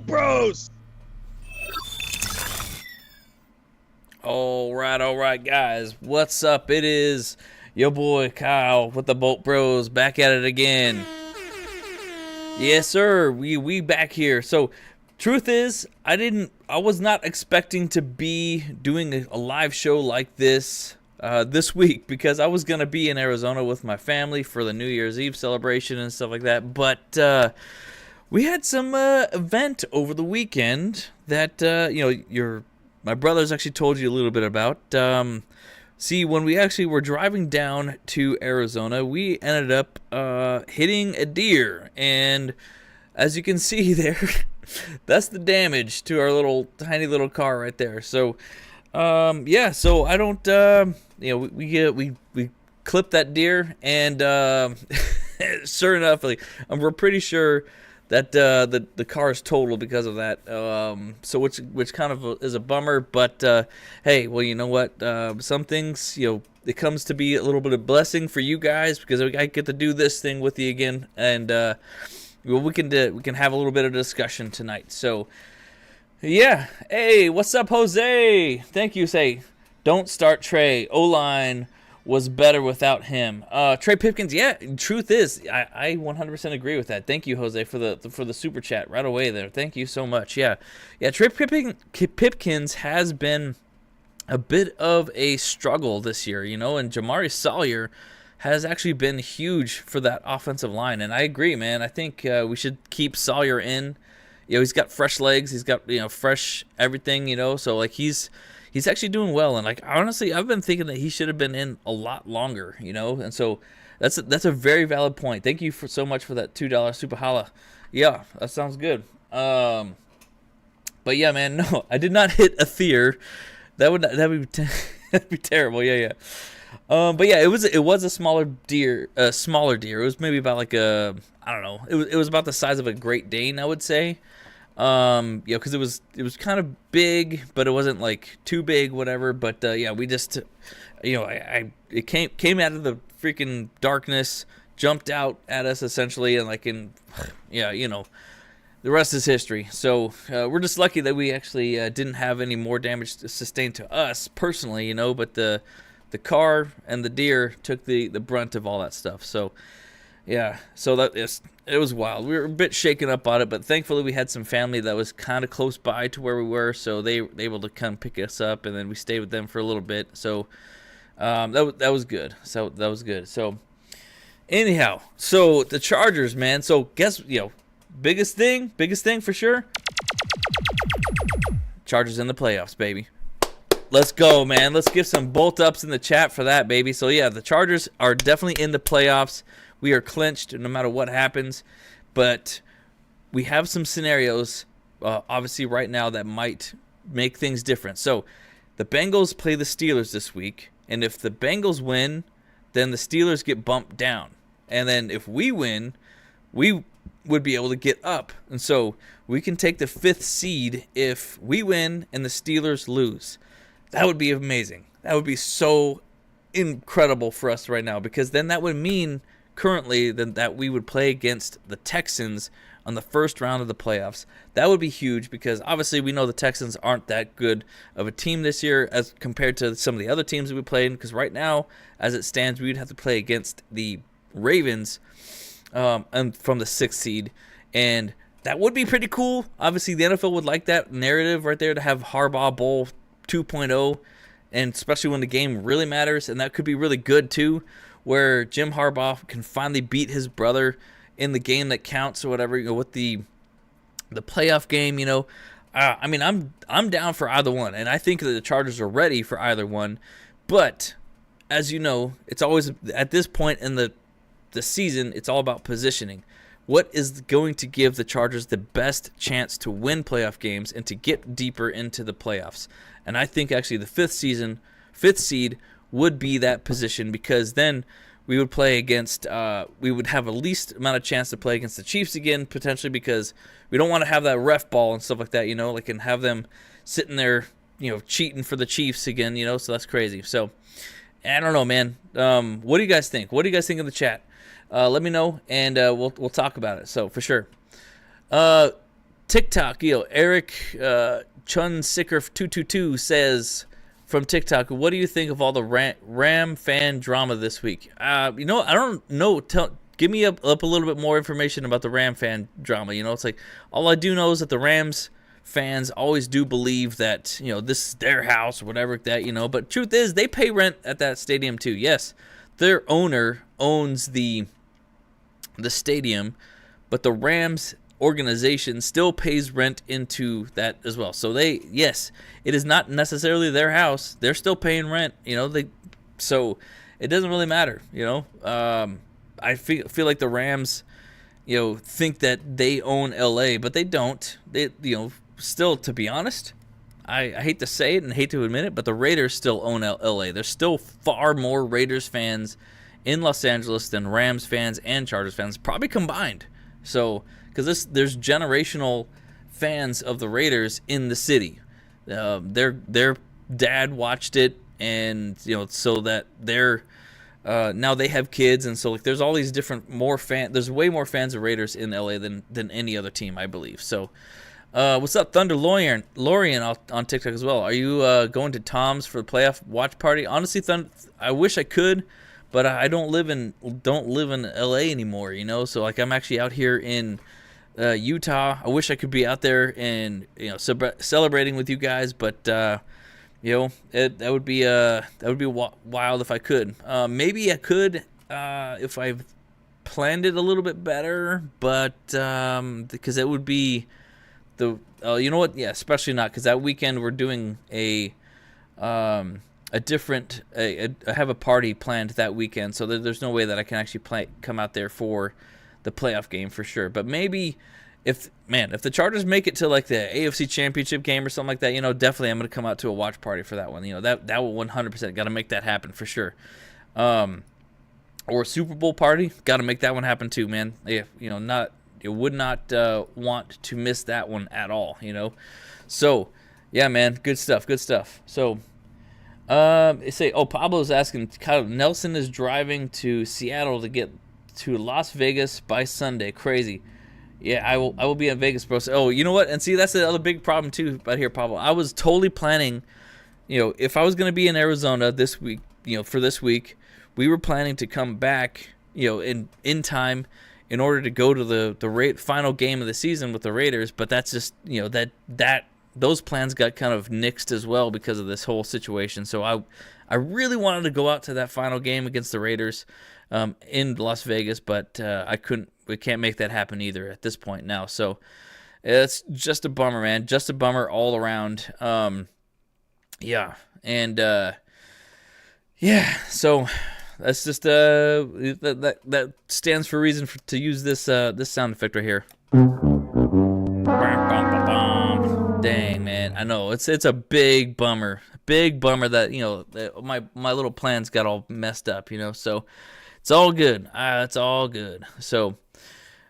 Bolt Bros. All right, guys. What's up? It is your boy Kyle with the Bolt Bros back at it again. Yes, sir. We back here. So, truth is, I was not expecting to be doing a live show like this this week because I was gonna be in Arizona with my family for the New Year's Eve celebration and stuff like that. But we had some event over the weekend that my brothers actually told you a little bit about. See, when we actually were driving down to Arizona, we ended up hitting a deer. And as you can see there, that's the damage to our tiny little car right there. So, so I don't, we clipped that deer, and sure enough, we're pretty sure that the car is totaled because of that. So which kind of is a bummer, but hey, well, you know what? Some things, it comes to be a little bit of blessing for you guys because I get to do this thing with you again, and we can have a little bit of discussion tonight. So yeah, hey, what's up, Jose? Thank you. Say, don't start Trey. O-line was better without him. Trey Pipkins, yeah, truth is, I 100% agree with that. Thank you, Jose, for the super chat right away there. Thank you so much. Yeah, Trey Pipkins has been a bit of a struggle this year, and Jamari Sawyer has actually been huge for that offensive line. And I agree, man. I think we should keep Sawyer in. He's got fresh legs. He's got, fresh everything, so he's actually doing well, and honestly, I've been thinking that he should have been in a lot longer, and so that's a very valid point. Thank you so much for that $2 super holla. Yeah, that sounds good. But yeah, man, no, I did not hit a deer. That would that'd be terrible. Yeah. But yeah, it was a smaller deer. It was maybe about I don't know. It was about the size of a Great Dane, I would say. Because it was kind of big, but it wasn't too big, whatever. But we just, it came out of the freaking darkness, jumped out at us essentially, and the rest is history. So we're just lucky that we actually didn't have any more damage sustained to us personally, but the car and the deer took the brunt of all that stuff. So. Yeah, so it was wild. We were a bit shaken up on it, but thankfully we had some family that was kind of close by to where we were, so they were able to come pick us up, and then we stayed with them for a little bit. So that was good. So anyhow, so the Chargers, man. So guess biggest thing for sure. Chargers in the playoffs, baby. Let's go, man. Let's give some bolt ups in the chat for that, baby. So yeah, the Chargers are definitely in the playoffs. We are clinched no matter what happens, but we have some scenarios, obviously right now, that might make things different. So the Bengals play the Steelers this week, and if the Bengals win, then the Steelers get bumped down. And then if we win, we would be able to get up. And so we can take the 5th seed if we win and the Steelers lose. That would be amazing. That would be so incredible for us right now, because then that would mean currently that we would play against the Texans on the first round of the playoffs. That would be huge because obviously we know the Texans aren't that good of a team this year as compared to some of the other teams that we played, because right now, as it stands, we would have to play against the Ravens and from the 6th seed, and that would be pretty cool. Obviously, the NFL would like that narrative right there to have Harbaugh Bowl 2.0, and especially when the game really matters, and that could be really good too, where Jim Harbaugh can finally beat his brother in the game that counts or whatever, with the playoff game, I'm down for either one, and I think that the Chargers are ready for either one. But as you know, it's always at this point in the season, it's all about positioning. What is going to give the Chargers the best chance to win playoff games and to get deeper into the playoffs? And I think actually the 5th seed would be that position, because then we would play against, we would have the least amount of chance to play against the Chiefs again, potentially, because we don't want to have that ref ball and stuff like that, and have them sitting there, cheating for the Chiefs again, so that's crazy. So, I don't know, man. What do you guys think? What do you guys think in the chat? Let me know, and we'll talk about it, so for sure. TikTok, Eric Chun Sicker 222 says from TikTok, what do you think of all the Ram fan drama this week? I don't know. Give me up a little bit more information about the Ram fan drama. It's like all I do know is that the Rams fans always do believe that this is their house or whatever that. But truth is, they pay rent at that stadium too. Yes, their owner owns the stadium, but the Rams organization still pays rent into that as well. So it is not necessarily their house. They're still paying rent. So it doesn't really matter. I feel like the Rams, think that they own LA, but they don't. They, still, to be honest, I hate to say it and hate to admit it, but the Raiders still own LA. There's still far more Raiders fans in Los Angeles than Rams fans and Chargers fans, probably combined. So, because there's generational fans of the Raiders in the city. Their dad watched it, and so that they're now they have kids, and so there's all these different there's way more fans of Raiders in LA than any other team, I believe. So, what's up, Thunder Lorian on TikTok as well? Are you going to Tom's for the playoff watch party? Honestly, I wish I could, but I don't live in LA anymore. So I'm actually out here in Utah. I wish I could be out there and celebrating with you guys, but that would be wild if I could. Maybe I could if I planned it a little bit better, but because it would be you know what? Yeah, especially not because that weekend we're doing I have a party planned that weekend, so there's no way that I can actually come out there for the playoff game for sure. But maybe if the Chargers make it to the AFC Championship game or something like that, definitely I'm going to come out to a watch party for that one. That will 100% got to make that happen for sure. Or a Super Bowl party, got to make that one happen too, man. Would not want to miss that one at all, So, yeah, man, good stuff. So, Pablo's asking, Kyle Nelson is driving to Seattle to get to Las Vegas by Sunday. Crazy. Yeah, I will be in Vegas, bro. So, you know what? And see, that's the other big problem too. But here, Pablo, I was totally planning. If I was going to be in Arizona this week, for this week, we were planning to come back, in time, in order to go to the final game of the season with the Raiders. But that's just those plans got kind of nixed as well because of this whole situation. So I really wanted to go out to that final game against the Raiders in Las Vegas, but I couldn't. We can't make that happen either at this point now. So it's just a bummer, man. Just a bummer all around. Yeah, and so that's just that stands for a reason to use this sound effect right here. Dang, man, I know it's a big bummer that my little plans got all messed up, so it's all good. It's all good. So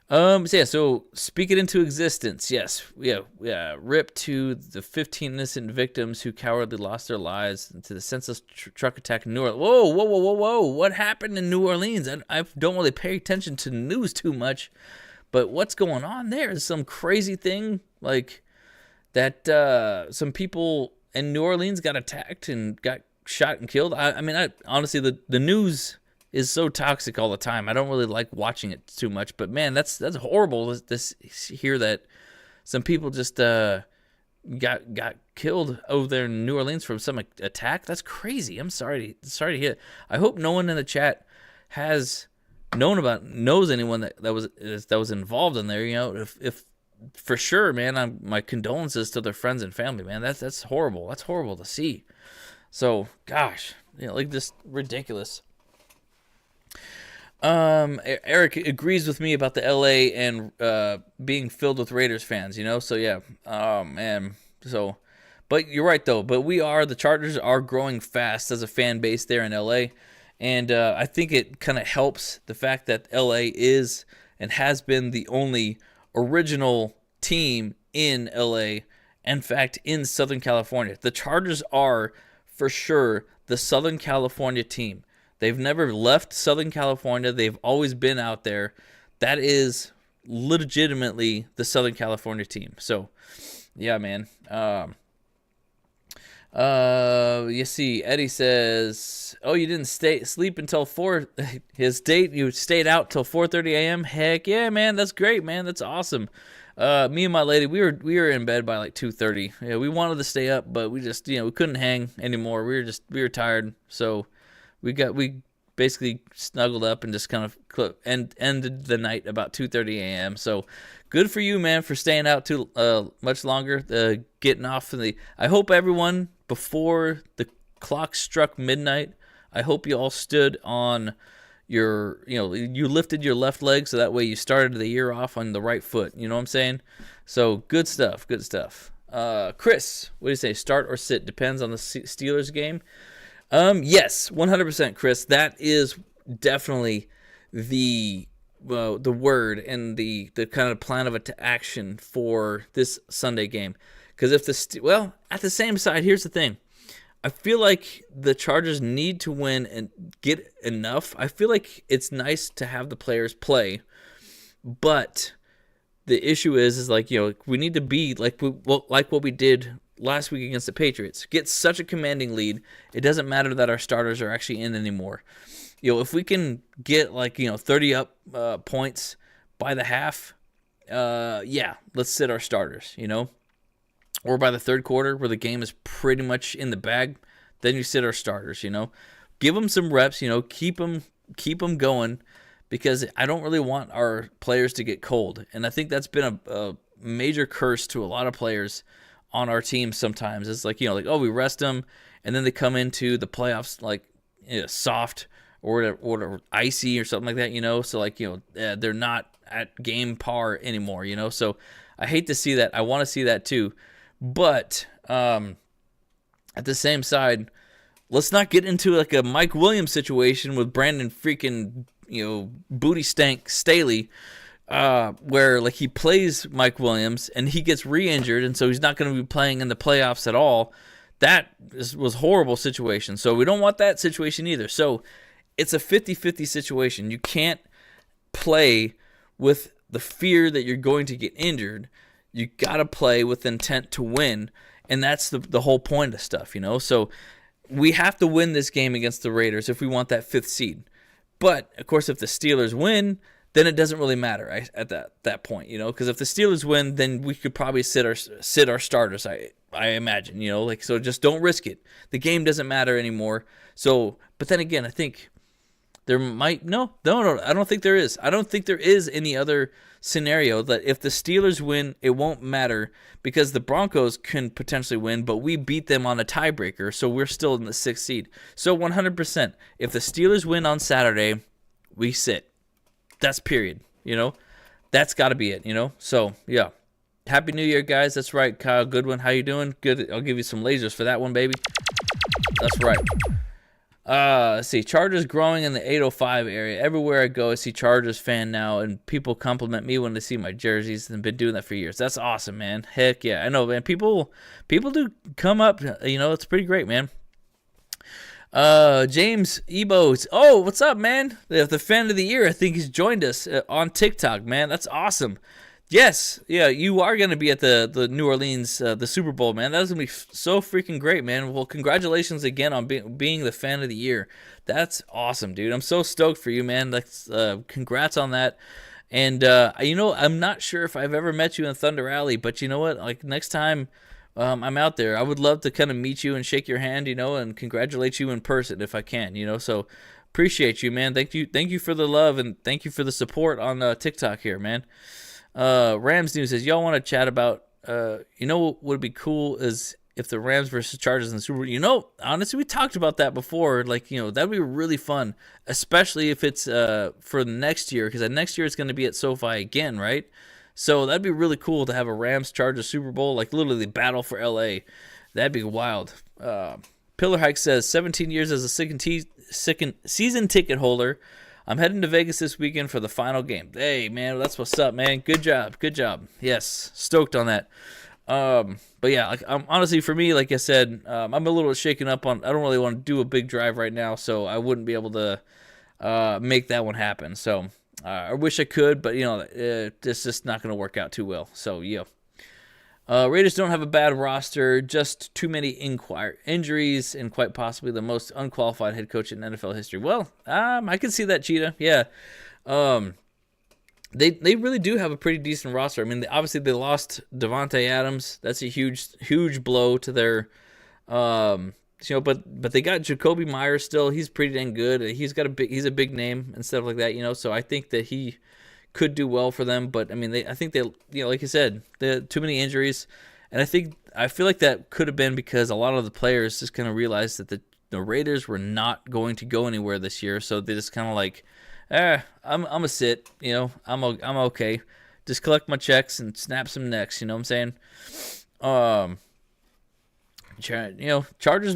so speak it into existence. Yes, yeah. Rip to the 15 innocent victims who cowardly lost their lives to the senseless truck attack in New Orleans. Whoa! What happened in New Orleans? I don't really pay attention to the news too much, but what's going on there? Is some crazy thing like that? Some people in New Orleans got attacked and got shot and killed. I honestly, the news is so toxic all the time. I don't really like watching it too much, but man, that's horrible to hear that some people just got killed over there in New Orleans from some attack. That's crazy. I'm sorry to hear. I hope no one in the chat has knows anyone that was involved in there. If for sure, man, my condolences to their friends and family, man. That's horrible. That's horrible to see. So, gosh, just ridiculous. Eric agrees with me about the LA and being filled with Raiders fans, so yeah. Oh man. So but you're right though, but the Chargers are growing fast as a fan base there in LA, and I think it kind of helps the fact that LA is and has been the only original team in LA, in fact in Southern California. The Chargers are for sure the Southern California team. They've never left Southern California. They've always been out there. That is legitimately the Southern California team. So, yeah, man. You see, Eddie says, "Oh, you didn't sleep until 4." His date, you stayed out till 4:30 a.m. Heck yeah, man, that's great, man, that's awesome. Me and my lady, we were in bed by like 2:30. Yeah, we wanted to stay up, but we just we couldn't hang anymore. We were tired, so we basically snuggled up and just kind of ended the night about 2:30 a.m. So good for you, man, for staying out too much longer. Getting off I hope everyone, before the clock struck midnight, I hope you all stood on you lifted your left leg, so that way you started the year off on the right foot. You know what I'm saying? So good stuff. Chris, what do you say? Start or sit? Depends on the Steelers game. Yes, 100%, Chris. That is definitely the word and the kind of plan of action for this Sunday game. Because at the same side, here's the thing. I feel like the Chargers need to win and get enough. I feel like it's nice to have the players play, but the issue is we need to be like what we did last week against the Patriots. Get such a commanding lead, it doesn't matter that our starters are actually in anymore. If we can get 30 up points by the half, let's sit our starters, or by the third quarter where the game is pretty much in the bag, then you sit our starters, give them some reps, keep them going, because I don't really want our players to get cold. And I think that's been a major curse to a lot of players on our team sometimes. It's oh, we rest them, and then they come into the playoffs soft or icy or something like that, so they're not at game par anymore, so I hate to see that. I want to see that too, but at the same side, let's not get into a Mike Williams situation with Brandon freaking booty stank Staley, where he plays Mike Williams and he gets re-injured, and so he's not going to be playing in the playoffs at all. That was a horrible situation, so we don't want that situation either. So it's a 50-50 situation. You can't play with the fear that you're going to get injured. You got to play with intent to win, and that's the whole point of stuff, So we have to win this game against the Raiders if we want that 5th seed. But, of course, if the Steelers win, then it doesn't really matter at that point, because if the Steelers win, then we could probably sit our starters, I imagine, so just don't risk it. The game doesn't matter anymore. So, but then again, I think there might no, I don't think there is. I don't think there is any other scenario that if the Steelers win, it won't matter, because the Broncos can potentially win, but we beat them on a tiebreaker, so we're still in the 6th seed. So 100%, if the Steelers win on Saturday, we sit. That's period. That's got to be it. So yeah, Happy New Year, guys. That's right, Kyle Goodwin. How you doing? Good. I'll give you some lasers for that one, baby. That's right. Let's see, Chargers growing in the 805 area. Everywhere I go, I see Chargers fan now, and people compliment me when they see my jerseys, and been doing that for years. That's awesome, man. Heck yeah, I know, man. People do come up. It's pretty great, man. James Ebo. Oh, what's up, man? The fan of the year, I think he's joined us on TikTok, man. That's awesome. Yes, yeah, you are going to be at the New Orleans, the Super Bowl, man. That's going to be so freaking great, man. Well, congratulations again on being the fan of the year. That's awesome, dude. I'm so stoked for you, man. Congrats on that. And, I'm not sure if I've ever met you in Thunder Alley, but you know what? Next time I'm out there, I would love to kind of meet you and shake your hand, and congratulate you in person if I can, So appreciate you, man. Thank you for the love, and thank you for the support on TikTok here, man. Rams News says, y'all want to chat about, what would be cool is if the Rams versus Chargers in the Super Bowl. Honestly, we talked about that before. That'd be really fun, especially if it's for next year, because next year it's going to be at SoFi again, right? So that'd be really cool to have a Rams Chargers Super Bowl, literally battle for LA. That'd be wild. Pillar Hike says, 17 years as a season ticket holder. I'm heading to Vegas this weekend for the final game. Hey, man, that's what's up, man. Good job. Yes, stoked on that. But yeah, I'm honestly, for me, like I said, I'm a little shaken up on. I don't really want to do a big drive right now, so I wouldn't be able to make that one happen. So I wish I could, but it's just not going to work out too well. So yeah. Raiders don't have a bad roster, just too many injuries, and quite possibly the most unqualified head coach in NFL history. Well, I can see that, Cheetah. Yeah. They really do have a pretty decent roster. I mean, obviously they lost Devontae Adams. That's a huge blow to their, but they got Jacoby Myers still. He's pretty dang good. He's a big name and stuff like that. So I think that he could do well for them. But I mean, I think they, like you said, they had too many injuries, and I feel like that could have been because a lot of the players just kind of realized that the Raiders were not going to go anywhere this year, so they just kind of like, I'm a sit, I'm okay. Just collect my checks and snap some necks, you know what I'm saying? Chargers,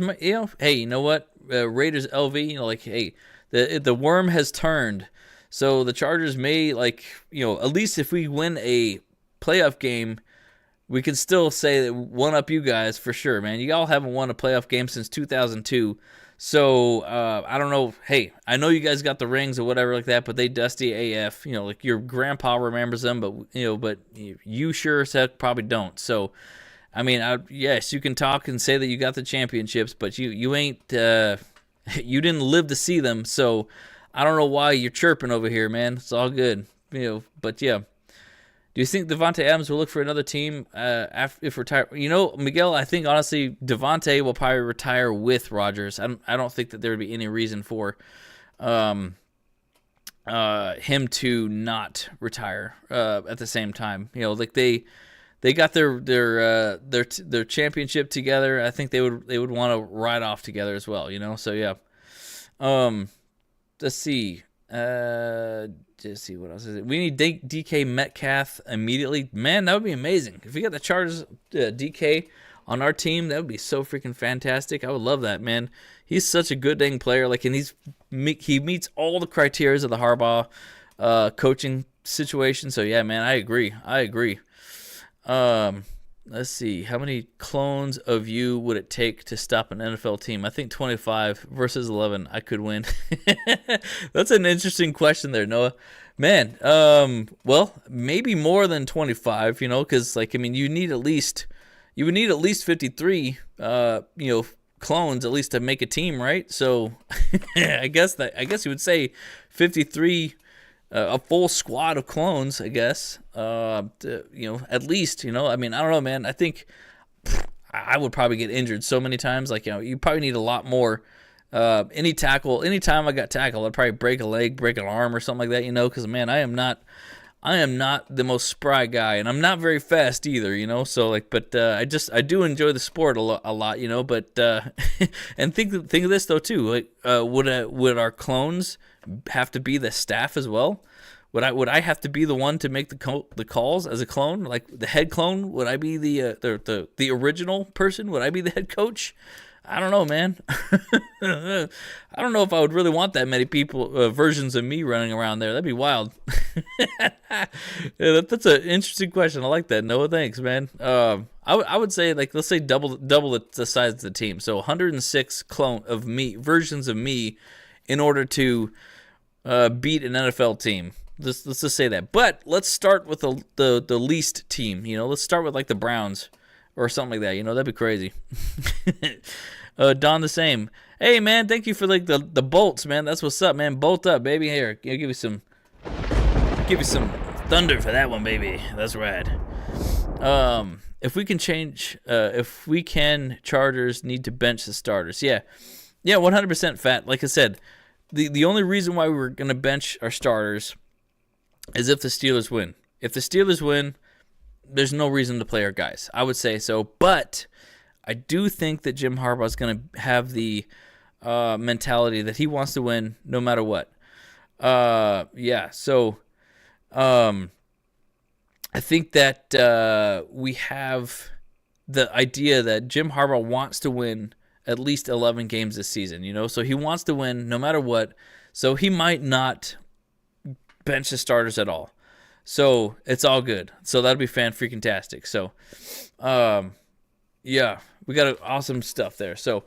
hey, you know what? Raiders LV, hey, the worm has turned. So the Chargers may, at least if we win a playoff game, we can still say that one up you guys for sure, man. You all haven't won a playoff game since 2002. So, I don't know. Hey, I know you guys got the rings or whatever like that, but they dusty AF. Your grandpa remembers them, but you sure as heck probably don't. So, I mean, yes, you can talk and say that you got the championships, but you ain't, you didn't live to see them. So, I don't know why you're chirping over here, man. It's all good. But yeah. Do you think Devontae Adams will look for another team if retire? Miguel, I think honestly Devontae will probably retire with Rodgers. I don't think that there would be any reason for him to not retire at the same time. They got their championship together. I think they would want to ride off together as well. So yeah. Let's see. Just see what else is it. We need DK Metcalf immediately. Man, that would be amazing. If we got the Chargers DK on our team, that would be so freaking fantastic. I would love that, man. He's such a good dang player. And he meets all the criteria of the Harbaugh coaching situation. So yeah, man, I agree. Let's see. How many clones of you would it take to stop an NFL team? I think 25 versus 11. I could win. That's an interesting question there, Noah. Man, well, maybe more than 25, because, you would need at least 53, clones at least to make a team, right? So I guess you would say 53 a full squad of clones, I guess. At least, I mean, I don't know, man. I think I would probably get injured so many times. You probably need a lot more. Anytime I got tackled, I'd probably break a leg, break an arm, or something like that. Because man, I am not the most spry guy, and I'm not very fast either. So but I do enjoy the sport a lot. But and think of this though too. Would our clones have to be the staff as well? Would I have to be the one to make the calls as a clone, like the head clone? Would I be the original person? Would I be the head coach? I don't know, man. I don't know if I would really want that many people versions of me running around there. That'd be wild. Yeah, that's an interesting question. I like that, Noah. Thanks, man. I would say let's say double the size of the team. So 106 versions of me in order to beat an NFL team. Let's just say that. But let's start with the least team. Let's start with the Browns or something like that. That'd be crazy. Don the same. Hey man, thank you for the bolts, man. That's what's up, man. Bolt up, baby. Here, I'll give you some thunder for that one, baby. That's rad. If we can, Chargers need to bench the starters. Yeah, 100% fat. Like I said, the only reason why we're gonna bench our starters is if the Steelers win. If the Steelers win, there's no reason to play our guys. I would say so, but I do think that Jim Harbaugh is going to have the mentality that he wants to win no matter what. So I think that we have the idea that Jim Harbaugh wants to win at least 11 games this season, so he wants to win no matter what. So he might not bench the starters at all. So it's all good. So that'll be fan-freaking-tastic. So, yeah, we got awesome stuff there. So,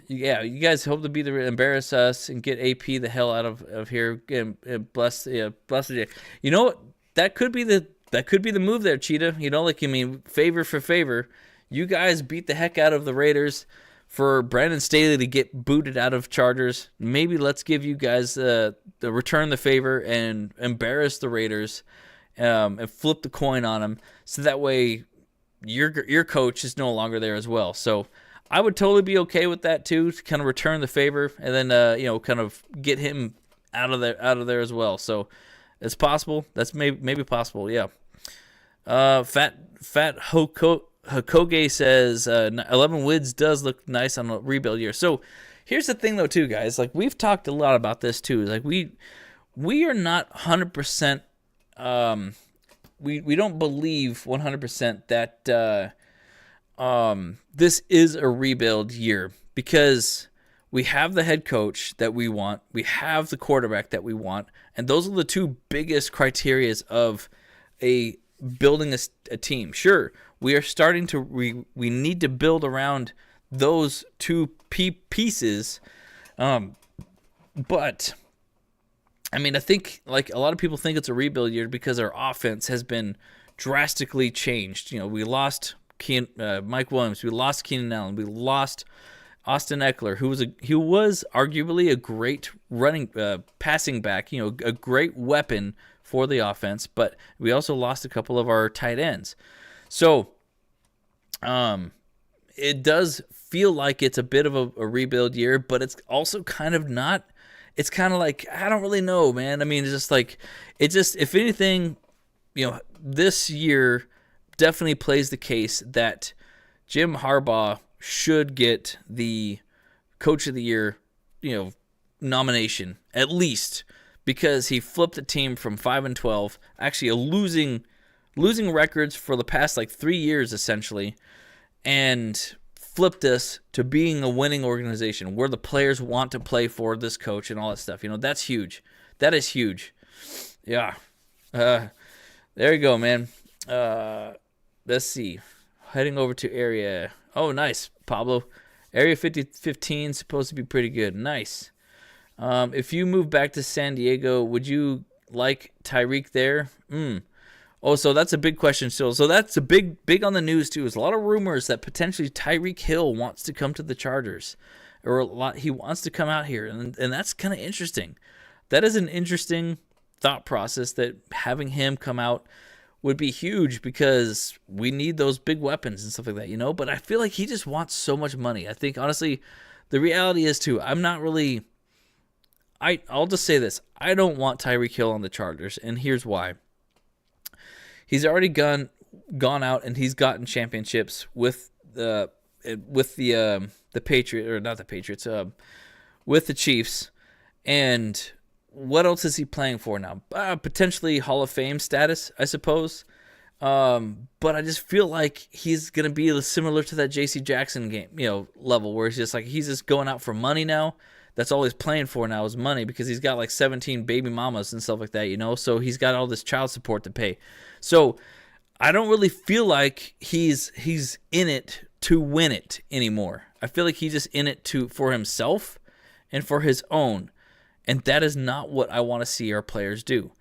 Yeah, you guys hope to embarrass us and get AP the hell out of here. And bless you. You know what? That could be the move there, Cheetah. You know, like, you mean, favor for favor. You guys beat the heck out of the Raiders for Brandon Staley to get booted out of Chargers. Maybe let's give you guys the return the favor and embarrass the Raiders, and flip the coin on them, so that way your coach is no longer there as well. So I would totally be okay with that too, to kind of return the favor and then kind of get him out of there as well. So it's possible. That's maybe possible. Yeah. Fat Hokoge says 11 wins does look nice on a rebuild year. So here's the thing though too, guys. Like, we've talked a lot about this too. Like, we are not 100%. We don't believe 100% that this is a rebuild year, because we have the head coach that we want, we have the quarterback that we want, and those are the two biggest criterias of building a team. Sure, we are starting to we need to build around those two pieces, but I mean, I think, like, a lot of people think it's a rebuild year because our offense has been drastically changed. You know, we lost Mike Williams, we lost Keenan Allen, we lost Austin Eckler, who was arguably a great passing back, you know, a great weapon for the offense, but we also lost a couple of our tight ends. So, it does feel like it's a bit of a rebuild year, but it's also kind of not. It's kind of like, I don't really know, man. I mean, it's just like, if anything, you know, this year definitely plays the case that Jim Harbaugh should get the Coach of the Year, you know, nomination, at least, because he flipped the team from 5-12, actually a losing records for the past like 3 years essentially, and flipped us to being a winning organization where the players want to play for this coach and all that stuff. You know, that's huge. That is huge. Yeah. There you go, man. Let's see. Heading over to area. Oh, nice, Pablo. Area 15 supposed to be pretty good. Nice. If you move back to San Diego, would you like Tyreek there? Oh, so that's a big question still. So that's a big on the news too. There's a lot of rumors that potentially Tyreek Hill wants to come to the Chargers, or he wants to come out here, and that's kind of interesting. That is an interesting thought process, that having him come out would be huge, because we need those big weapons and stuff like that, you know. But I feel like he just wants so much money. I think honestly, the reality is too, I'm not really. I'll just say this: I don't want Tyreek Hill on the Chargers, and here's why. He's already gone out and he's gotten championships with the Patriots, or not the Patriots, with the Chiefs. And what else is he playing for now? Potentially Hall of Fame status, I suppose. But I just feel like he's gonna be similar to that J.C. Jackson game, you know, level, where he's just going out for money now. That's all he's playing for now is money, because he's got like 17 baby mamas and stuff like that, you know. So he's got all this child support to pay. So I don't really feel like he's in it to win it anymore. I feel like he's just in it for himself and for his own, and that is not what I want to see our players do.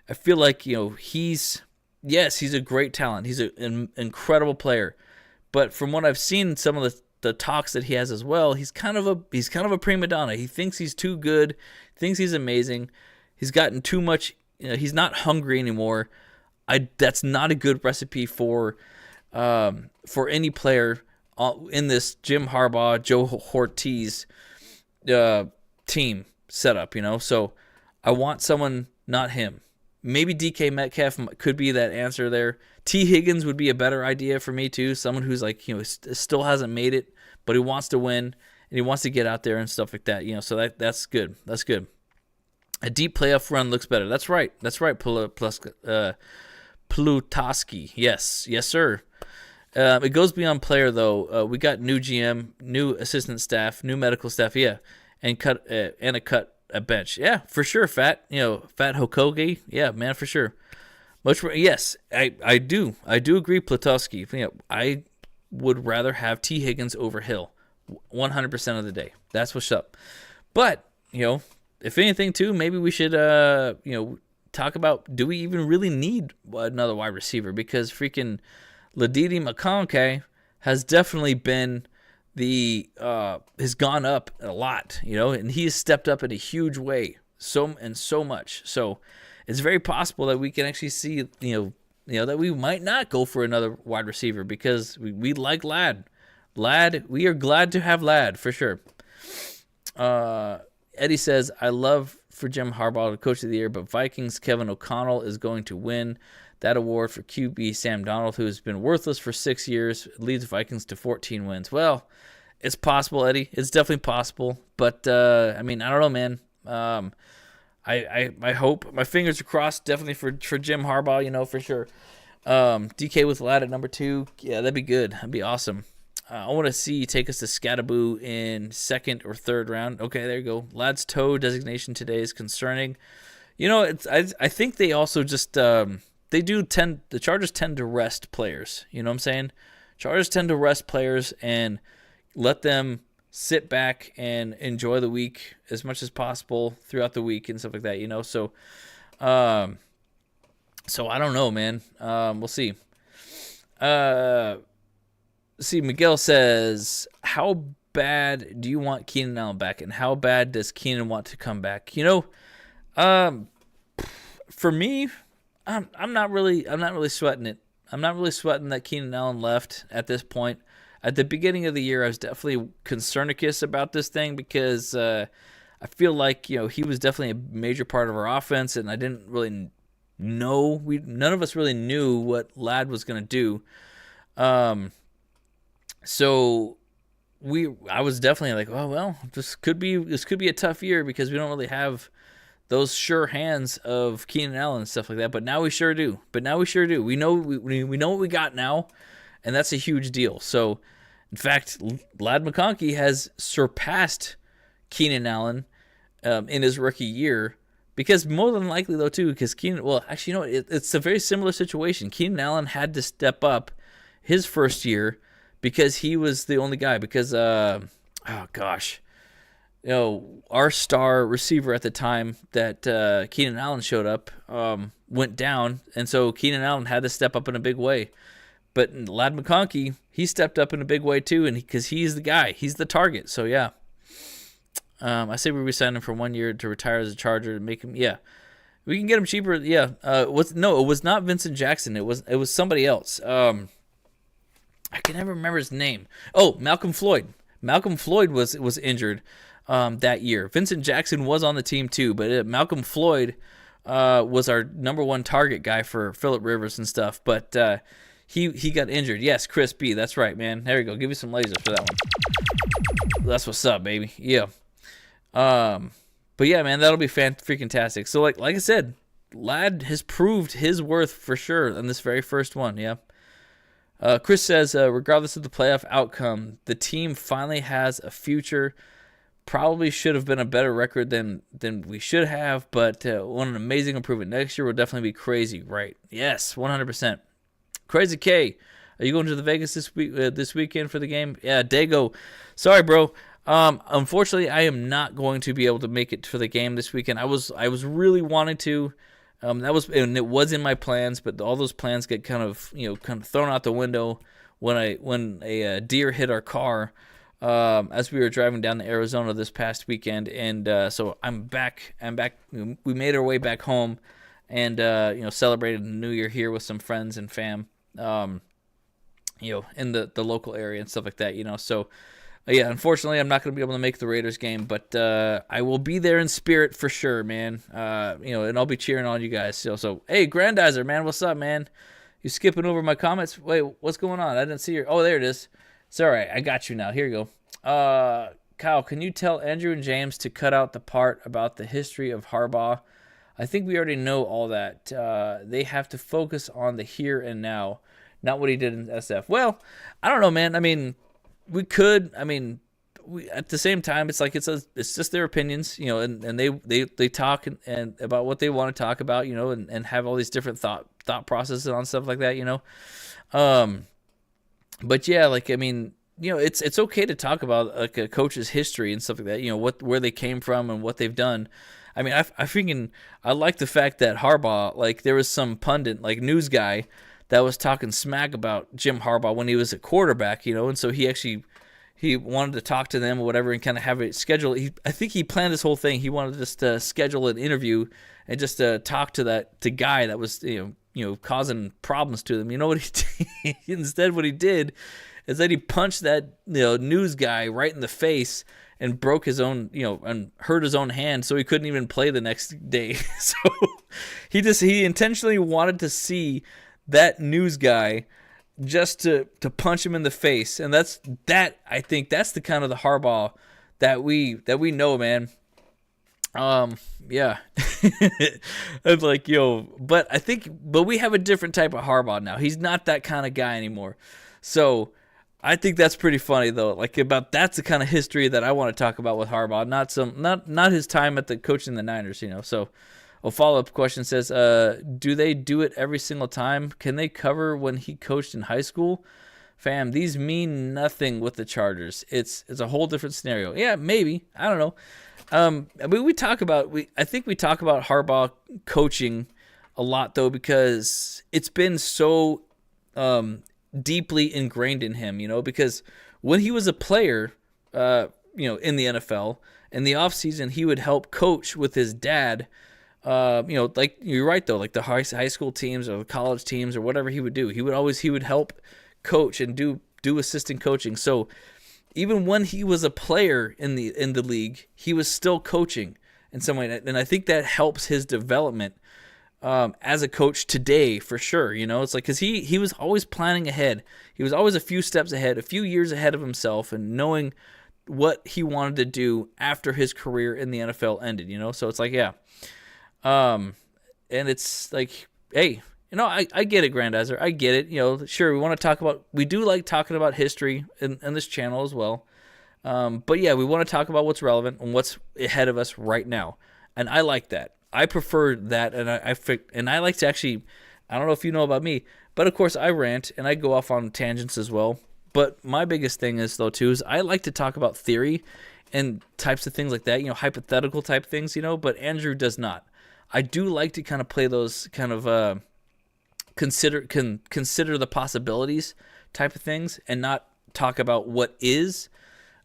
I feel like, you know, he's a great talent. He's an incredible player, but from what I've seen, some of the talks that he has as well, he's kind of a prima donna. He thinks he's too good, thinks he's amazing. He's gotten too much. You know, he's not hungry anymore. That's not a good recipe for any player in this Jim Harbaugh, Joe Ortiz team setup, you know. So I want someone, not him. Maybe DK Metcalf could be that answer there. T. Higgins would be a better idea for me too. Someone who's like, you know, still hasn't made it, but he wants to win and he wants to get out there and stuff like that, you know. So that's good. That's good. A deep playoff run looks better. That's right. Plutoski. Yes, sir. It goes beyond player though. We got new GM, new assistant staff, new medical staff. Yeah, and a cut a bench. Yeah, for sure. Fat Hokoge. Yeah, man, for sure. Yes, I do agree. Plutoski. You know, I would rather have T. Higgins over Hill 100% of the day. That's what's up. But, if anything, too, maybe we should, talk about, do we even really need another wide receiver? Because freaking Ladidi McConkey has definitely been has gone up a lot, and he has stepped up in a huge way, so much. So it's very possible that we can actually see, that we might not go for another wide receiver because we like Ladd. We are glad to have Ladd for sure. Eddie says, I love for Jim Harbaugh to coach of the year, but Vikings Kevin O'Connell is going to win that award for QB Sam Darnold, who has been worthless for 6 years, leads Vikings to 14 wins. Well, it's possible, Eddie. It's definitely possible. But, I don't know, man. I hope. My fingers are crossed definitely for Jim Harbaugh, for sure. DK with Ladd at number 2. Yeah, that'd be good. That'd be awesome. I want to see you take us to Scattaboo in 2nd or 3rd round. Okay, there you go. Ladd's toe designation today is concerning. I think they also just the Chargers tend to rest players. You know what I'm saying? Chargers tend to rest players and let them sit back and enjoy the week as much as possible throughout the week and stuff like that. So I don't know, man. We'll see. See, Miguel says, how bad do you want Keenan Allen back, and how bad does Keenan want to come back? For me, I'm not really sweating it. I'm not really sweating that Keenan Allen left at this point. At the beginning of the year, I was definitely concernicus about this thing because I feel like he was definitely a major part of our offense, and I didn't really know. None of us really knew what Ladd was going to do. So I was definitely like, oh well, this could be a tough year because we don't really have those sure hands of Keenan Allen and stuff like that. But now we sure do. We know we know what we got now, and that's a huge deal. So, in fact, Ladd McConkey has surpassed Keenan Allen in his rookie year. Because more than likely, though, too, because Keenan, well, actually, it's a very similar situation. Keenan Allen had to step up his first year because he was the only guy. Because, our star receiver at the time that Keenan Allen showed up went down, and so Keenan Allen had to step up in a big way. But Ladd McConkey, he stepped up in a big way too, and because he's the guy, he's the target. So yeah, I say we resign him for 1 year to retire as a Charger and make him. Yeah, we can get him cheaper. Yeah, it was not Vincent Jackson. It was somebody else. I can never remember his name. Oh, Malcolm Floyd. Malcolm Floyd was injured that year. Vincent Jackson was on the team too, but Malcolm Floyd was our number 1 target guy for Phillip Rivers and stuff. But he got injured. Yes, Chris B. That's right, man. There we go. Give you some lasers for that one. That's what's up, baby. Yeah. But yeah, man, that'll be freaking tastic. So like I said, Ladd has proved his worth for sure on this very first one. Yeah. Chris says, regardless of the playoff outcome, the team finally has a future. Probably should have been a better record than we should have, but what an amazing improvement. Next year will definitely be crazy, right? Yes, 100%. Crazy K, are you going to the Vegas this weekend for the game? Yeah, Dago. Sorry, bro. Unfortunately, I am not going to be able to make it for the game this weekend. I was really wanting to. And it was in my plans, but all those plans get kind of thrown out the window when a deer hit our car as we were driving down to Arizona this past weekend, and so I'm back. We made our way back home, and celebrated the New Year here with some friends and fam, in the local area and stuff like that. So. Yeah, unfortunately, I'm not going to be able to make the Raiders game, but I will be there in spirit for sure, man. And I'll be cheering on you guys. So hey, Grandizer, man, what's up, man? You skipping over my comments? Wait, what's going on? I didn't see your... Oh, there it is. It's all right. I got you now. Here you go. Kyle, can you tell Andrew and James to cut out the part about the history of Harbaugh? I think we already know all that. They have to focus on the here and now, not what he did in SF. Well, I don't know, man. I mean... We could, at the same time, it's like it's just their opinions, and they talk and about what they want to talk about, and have all these different thought processes on stuff like that, But yeah, it's okay to talk about like a coach's history and stuff like that. Where they came from and what they've done. I mean, I like the fact that Harbaugh, like there was some pundit, like news guy, that was talking smack about Jim Harbaugh when he was a quarterback, and so he wanted to talk to them or whatever and kind of have it scheduled. I think he planned this whole thing. He wanted just to schedule an interview and just talk to that guy that was causing problems to them. You know what he did? Instead, what he did is that he punched that news guy right in the face and broke his own and hurt his own hand, so he couldn't even play the next day. So he intentionally wanted to see that news guy just to punch him in the face. And I think that's the kind of the Harbaugh that we know, man. Yeah. I'm like, but we have a different type of Harbaugh now. He's not that kind of guy anymore. So I think that's pretty funny though. That's the kind of history that I want to talk about with Harbaugh, not his time at the coaching the Niners, So a follow-up question says, do they do it every single time? Can they cover when he coached in high school? Fam, these mean nothing with the Chargers. It's a whole different scenario. Yeah, maybe. I don't know. I think we talk about Harbaugh coaching a lot though, because it's been so deeply ingrained in him, because when he was a player, in the NFL, in the offseason, he would help coach with his dad. Like you're right though, like the high school teams or the college teams or whatever he would do. He would help coach and do assistant coaching. So even when he was a player in the league, he was still coaching in some way, and I think that helps his development as a coach today for sure. It's like because he was always planning ahead. He was always a few steps ahead, a few years ahead of himself, and knowing what he wanted to do after his career in the NFL ended. So it's like and it's like, hey, I get it, Grandizer. I get it. Sure, we do like talking about history in this channel as well. But yeah, we want to talk about what's relevant and what's ahead of us right now. And I like that. I prefer that. And I like to actually, I don't know if you know about me, but of course I rant and I go off on tangents as well. But my biggest thing is I like to talk about theory and types of things like that, hypothetical type things, but Andrew does not. I do like to kind of play those kind of consider the possibilities type of things and not talk about what is.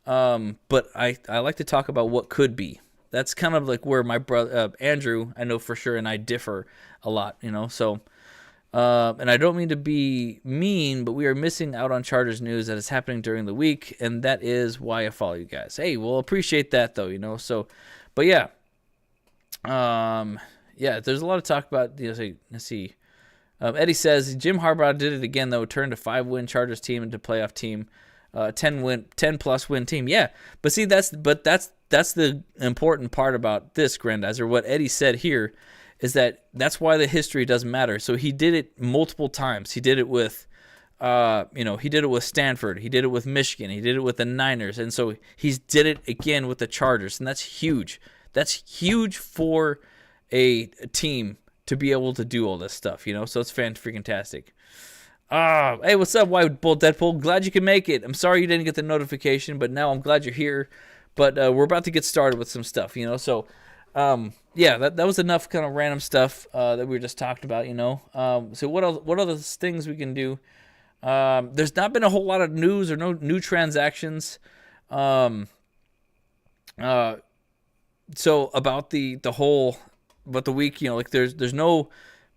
But I like to talk about what could be. That's kind of like where my brother Andrew, I know for sure, and I differ a lot. So. And I don't mean to be mean, but we are missing out on Chargers news that is happening during the week, and that is why I follow you guys. Hey, we'll appreciate that though. So, but yeah. There's a lot of talk about, let's see. Eddie says Jim Harbaugh did it again though, turned a 5-win Chargers team into playoff team, 10 plus win team. Yeah, but see that's the important part about this, Grandizer. What Eddie said here is that's why the history doesn't matter. So he did it multiple times. He did it with he did it with Stanford. He did it with Michigan. He did it with the Niners. And so he did it again with the Chargers. And that's huge. That's huge for a team to be able to do all this stuff, So it's fan-freaking-tastic. Hey, what's up, White Bull Deadpool? Glad you can make it. I'm sorry you didn't get the notification, but now I'm glad you're here. But we're about to get started with some stuff, So, that was enough kind of random stuff that we were just talking about, So what other things we can do? There's not been a whole lot of news or no new transactions. So about the week, there's no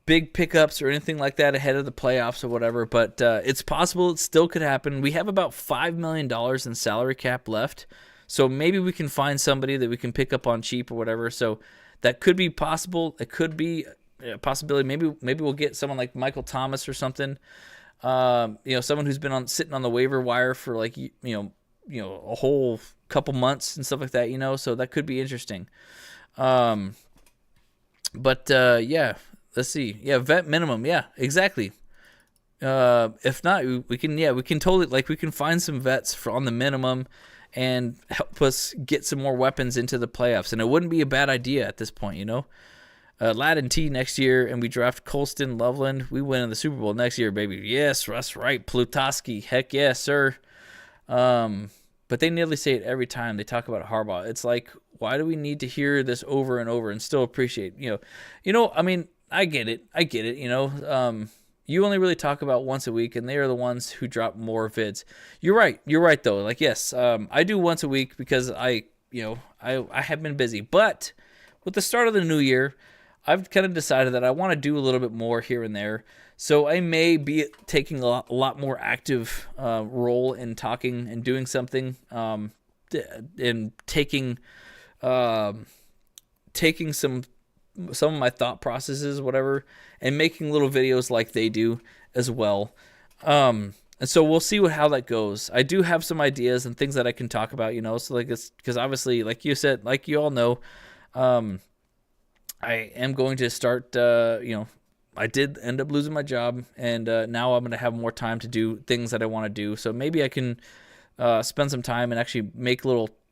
big pickups or anything like that ahead of the playoffs or whatever, but it's possible it still could happen. We have about $5 million in salary cap left, so maybe we can find somebody that we can pick up on cheap or whatever. So that could be possible. It could be a possibility. Maybe we'll get someone like Michael Thomas or something. Someone who's been sitting on the waiver wire for a whole couple months and stuff like that. So that could be interesting. Let's see. Yeah, vet minimum. Yeah, exactly. If not, we can totally we can find some vets on the minimum and help us get some more weapons into the playoffs. And it wouldn't be a bad idea at this point, Ladd T next year, and we draft Colston, Loveland. We win in the Super Bowl next year, baby. Yes, that's right. Plutoski. Heck yes, sir. But they nearly say it every time they talk about Harbaugh. It's like, why do we need to hear this over and over and still appreciate, I mean, I get it. You only really talk about once a week, and they are the ones who drop more vids. You're right though. Like, yes, I do once a week because I have been busy, but with the start of the new year, I've kind of decided that I want to do a little bit more here and there. So I may be taking a lot more active role in talking and doing something, and taking some of my thought processes, whatever, and making little videos like they do as well. And so we'll see how that goes. I do have some ideas and things that I can talk about, so like it's because obviously, like you said, like you all know, I am going to start, I did end up losing my job, and now I'm going to have more time to do things that I want to do. So maybe I can spend some time and actually make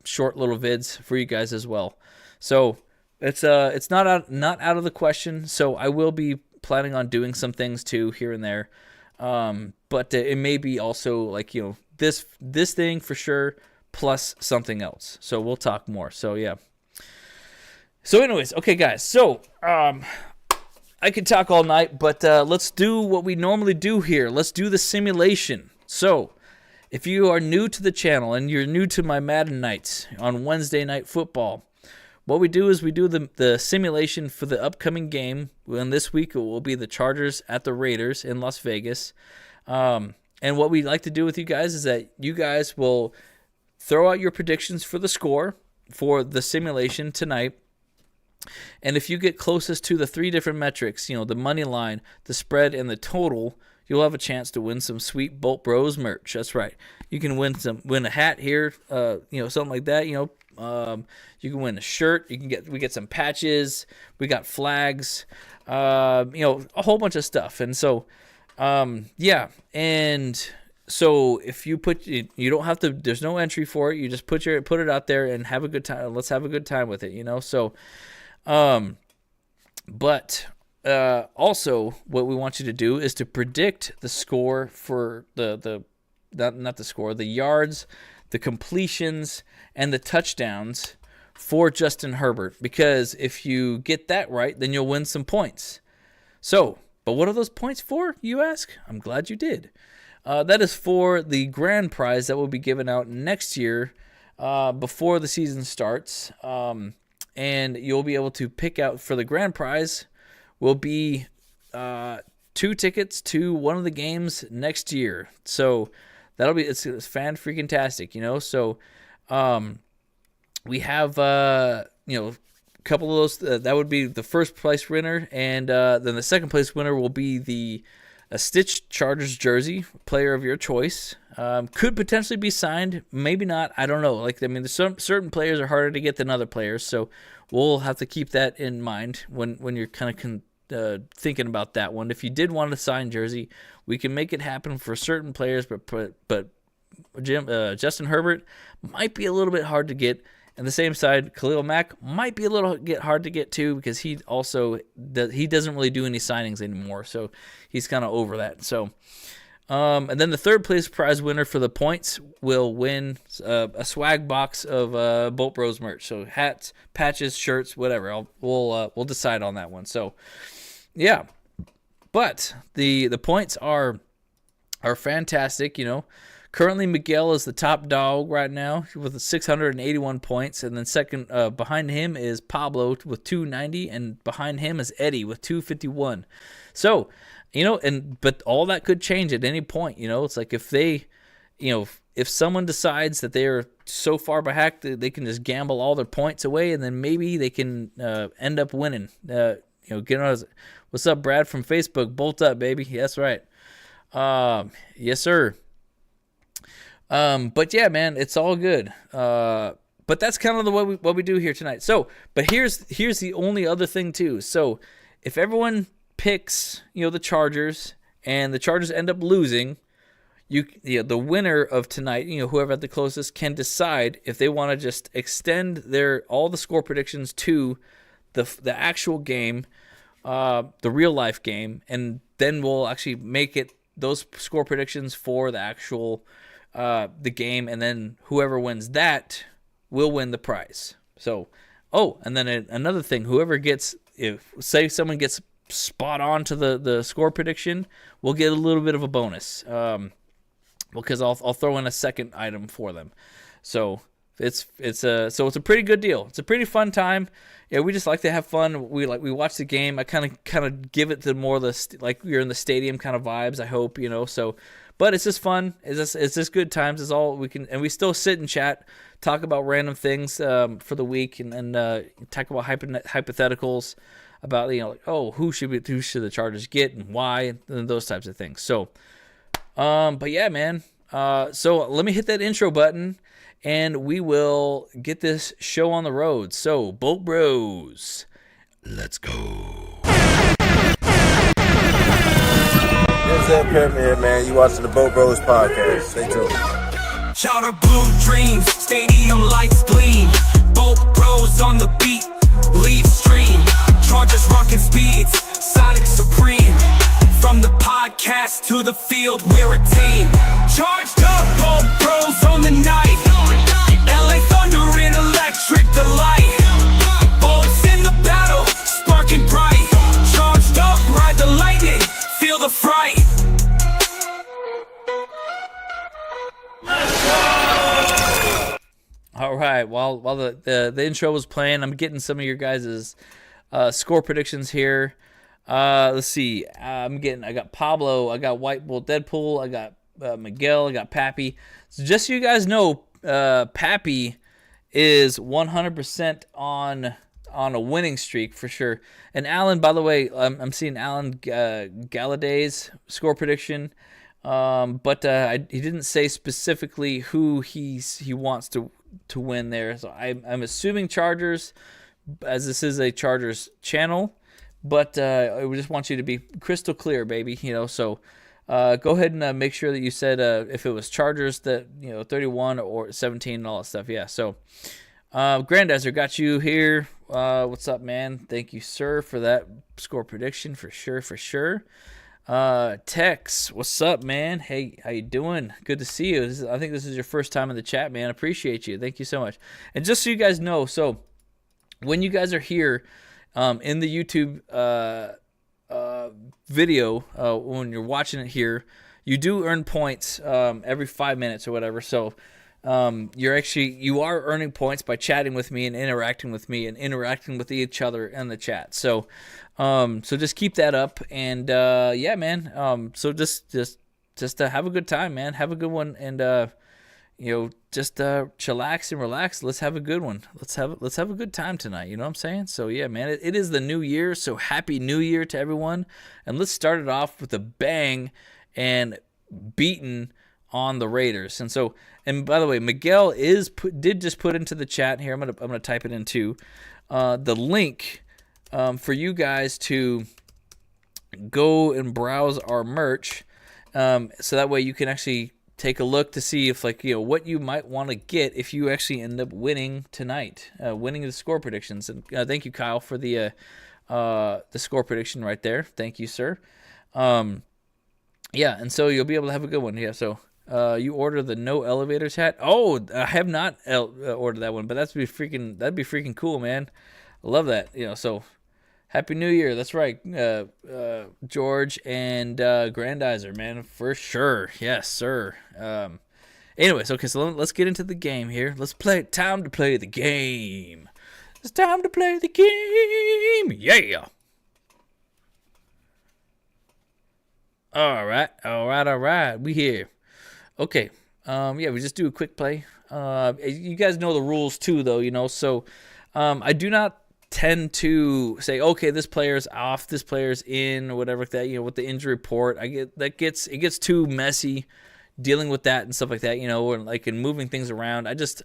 short little vids for you guys as well. So it's not out of the question. So I will be planning on doing some things too here and there. But it may be also like, this thing for sure, plus something else. So we'll talk more. So yeah. So anyways, okay guys. So I could talk all night, but let's do what we normally do here. Let's do the simulation. So if you are new to the channel and you're new to my Madden nights on Wednesday Night Football, what we do is we do the simulation for the upcoming game. And this week it will be the Chargers at the Raiders in Las Vegas. And what we like to do with you guys is that you guys will throw out your predictions for the score for the simulation tonight. And if you get closest to the three different metrics, the money line, the spread, and the total, you'll have a chance to win some sweet Bolt Bros merch. That's right. You can win a hat here, something like that. You can win a shirt. We get some patches. We got flags. A whole bunch of stuff. And so, yeah. And so if you you don't have to. There's no entry for it. You just put it out there and have a good time. Let's have a good time with it. So. But also what we want you to do is to predict the score for not the score, the yards, the completions, and the touchdowns for Justin Herbert. Because if you get that right, then you'll win some points. So, but what are those points for, you ask? I'm glad you did. That is for the grand prize that will be given out next year, before the season starts. And you'll be able to pick out for the grand prize will be 2 tickets to one of the games next year. So that'll be it's fan freaking tastic, So we have a couple of those. That would be the first place winner, and then the second place winner will be a stitched Chargers jersey, player of your choice. Could potentially be signed, maybe not. I don't know. There's some certain players are harder to get than other players, so we'll have to keep that in mind when you're kind of thinking about that one. If you did want a signed jersey, we can make it happen for certain players, but Justin Herbert might be a little bit hard to get. And the same side, Khalil Mack might be a little hard to get too, because he doesn't really do any signings anymore, so he's kind of over that. So, and then the third place prize winner for the points will win a swag box of Bolt Bros merch. So hats, patches, shirts, whatever. We'll decide on that one. So, yeah, but the points are fantastic. Currently, Miguel is the top dog right now with 681 points, and then second behind him is Pablo with 290, and behind him is Eddie with 251. So, but all that could change at any point. It's like if they, if someone decides that they are so far behind, they can just gamble all their points away, and then maybe they can end up winning. What's up, Brad from Facebook? Bolt up, baby. That's right. Yes, sir. But yeah, man, it's all good. But that's kind of what we do here tonight. So, but here's the only other thing too. So, if everyone picks, the Chargers, and the Chargers end up losing, the winner of tonight, whoever had the closest, can decide if they want to just extend all the score predictions to the actual game, the real life game, and then we'll actually make it those score predictions for the actual the game, and then whoever wins that will win the prize. So, and then another thing, whoever gets, if say someone gets spot on to the score prediction, we'll get a little bit of a bonus. Because I'll throw in a second item for them. So it's a pretty good deal. It's a pretty fun time. Yeah, we just like to have fun. We watch the game. I kind of give it the more like you're in the stadium kind of vibes. I hope, you know. So, but it's just fun. It's just good times. It's all we can, and we still sit and chat, talk about random things for the week, and talk about hypotheticals about, you know, like, who should the Chargers get and why, and those types of things. So. But yeah, man. So let me hit that intro button, and we will get this show on the road. So, Bolt Bros, let's go. What's up, Pyramid, man? You watching the Bolt Bros podcast. Stay tuned. Shout out blue dreams, stadium lights gleam. Bolt Bros on the beat, leave stream. Chargers rocking speeds, Sonic Supreme. From the podcast to the field, we're a team. Charged up, Bolt Bros on the night. LA Thunder in electric delight. Bolts in the battle, sparking bright. Charged up, ride the lightning, feel the fright. All right. While the intro was playing, I'm getting some of your guys' score predictions here. Let's see. I got Pablo, I got White Bull Deadpool, I got Miguel, I got Pappy. So just so you guys know, Pappy is 100% on a winning streak for sure. And Alan, by the way, I'm seeing Alan Galladay's score prediction, but he didn't say specifically who he wants to win there. So I'm assuming Chargers, as this is a Chargers channel. But we just want you to be crystal clear, baby. You know, so go ahead and make sure that you said if it was Chargers that 31 or 17 and all that stuff. Yeah. So Grandizer, got you here. What's up, man? Thank you, sir, for that score prediction for sure. Tex, what's up, man? Hey, how you doing? Good to see you. I think this is your first time in the chat, man. Appreciate you. Thank you so much. And just so you guys know, so when you guys are here. In the YouTube video, when you're watching it here, you do earn points every 5 minutes or whatever. So you are earning points by chatting with me and interacting with each other in the chat. So just keep that up, and yeah, man. So just have a good time, man. Have a good one, and just chillax and relax. Let's have a good one. Let's have a good time tonight. You know what I'm saying? So yeah, man, it is the new year. So happy new year to everyone. And let's start it off with a bang and beating on the Raiders. And by the way, Miguel did just put into the chat here. I'm gonna type it in too. The link for you guys to go and browse our merch. So that way you can actually take a look to see if, what you might want to get if you actually end up winning tonight, winning the score predictions. And thank you, Kyle, for the score prediction right there. Thank you, sir. Yeah, and so you'll be able to have a good one. Yeah, so you order the no elevators hat. Oh, I have not ordered that one, but that'd be freaking cool, man. I love that. So Happy New Year. That's right, George and Grandizer, man, for sure. Yes, sir. Anyways, okay, so let's get into the game here. Let's play. Time to play the game. It's time to play the game. Yeah. All right. We here. Okay. Yeah, we just do a quick play. You guys know the rules too, though, so I do not tend to say, okay, this player's off, this player's in, or whatever like that, with the injury report. It gets too messy dealing with that and stuff like that, and moving things around. I just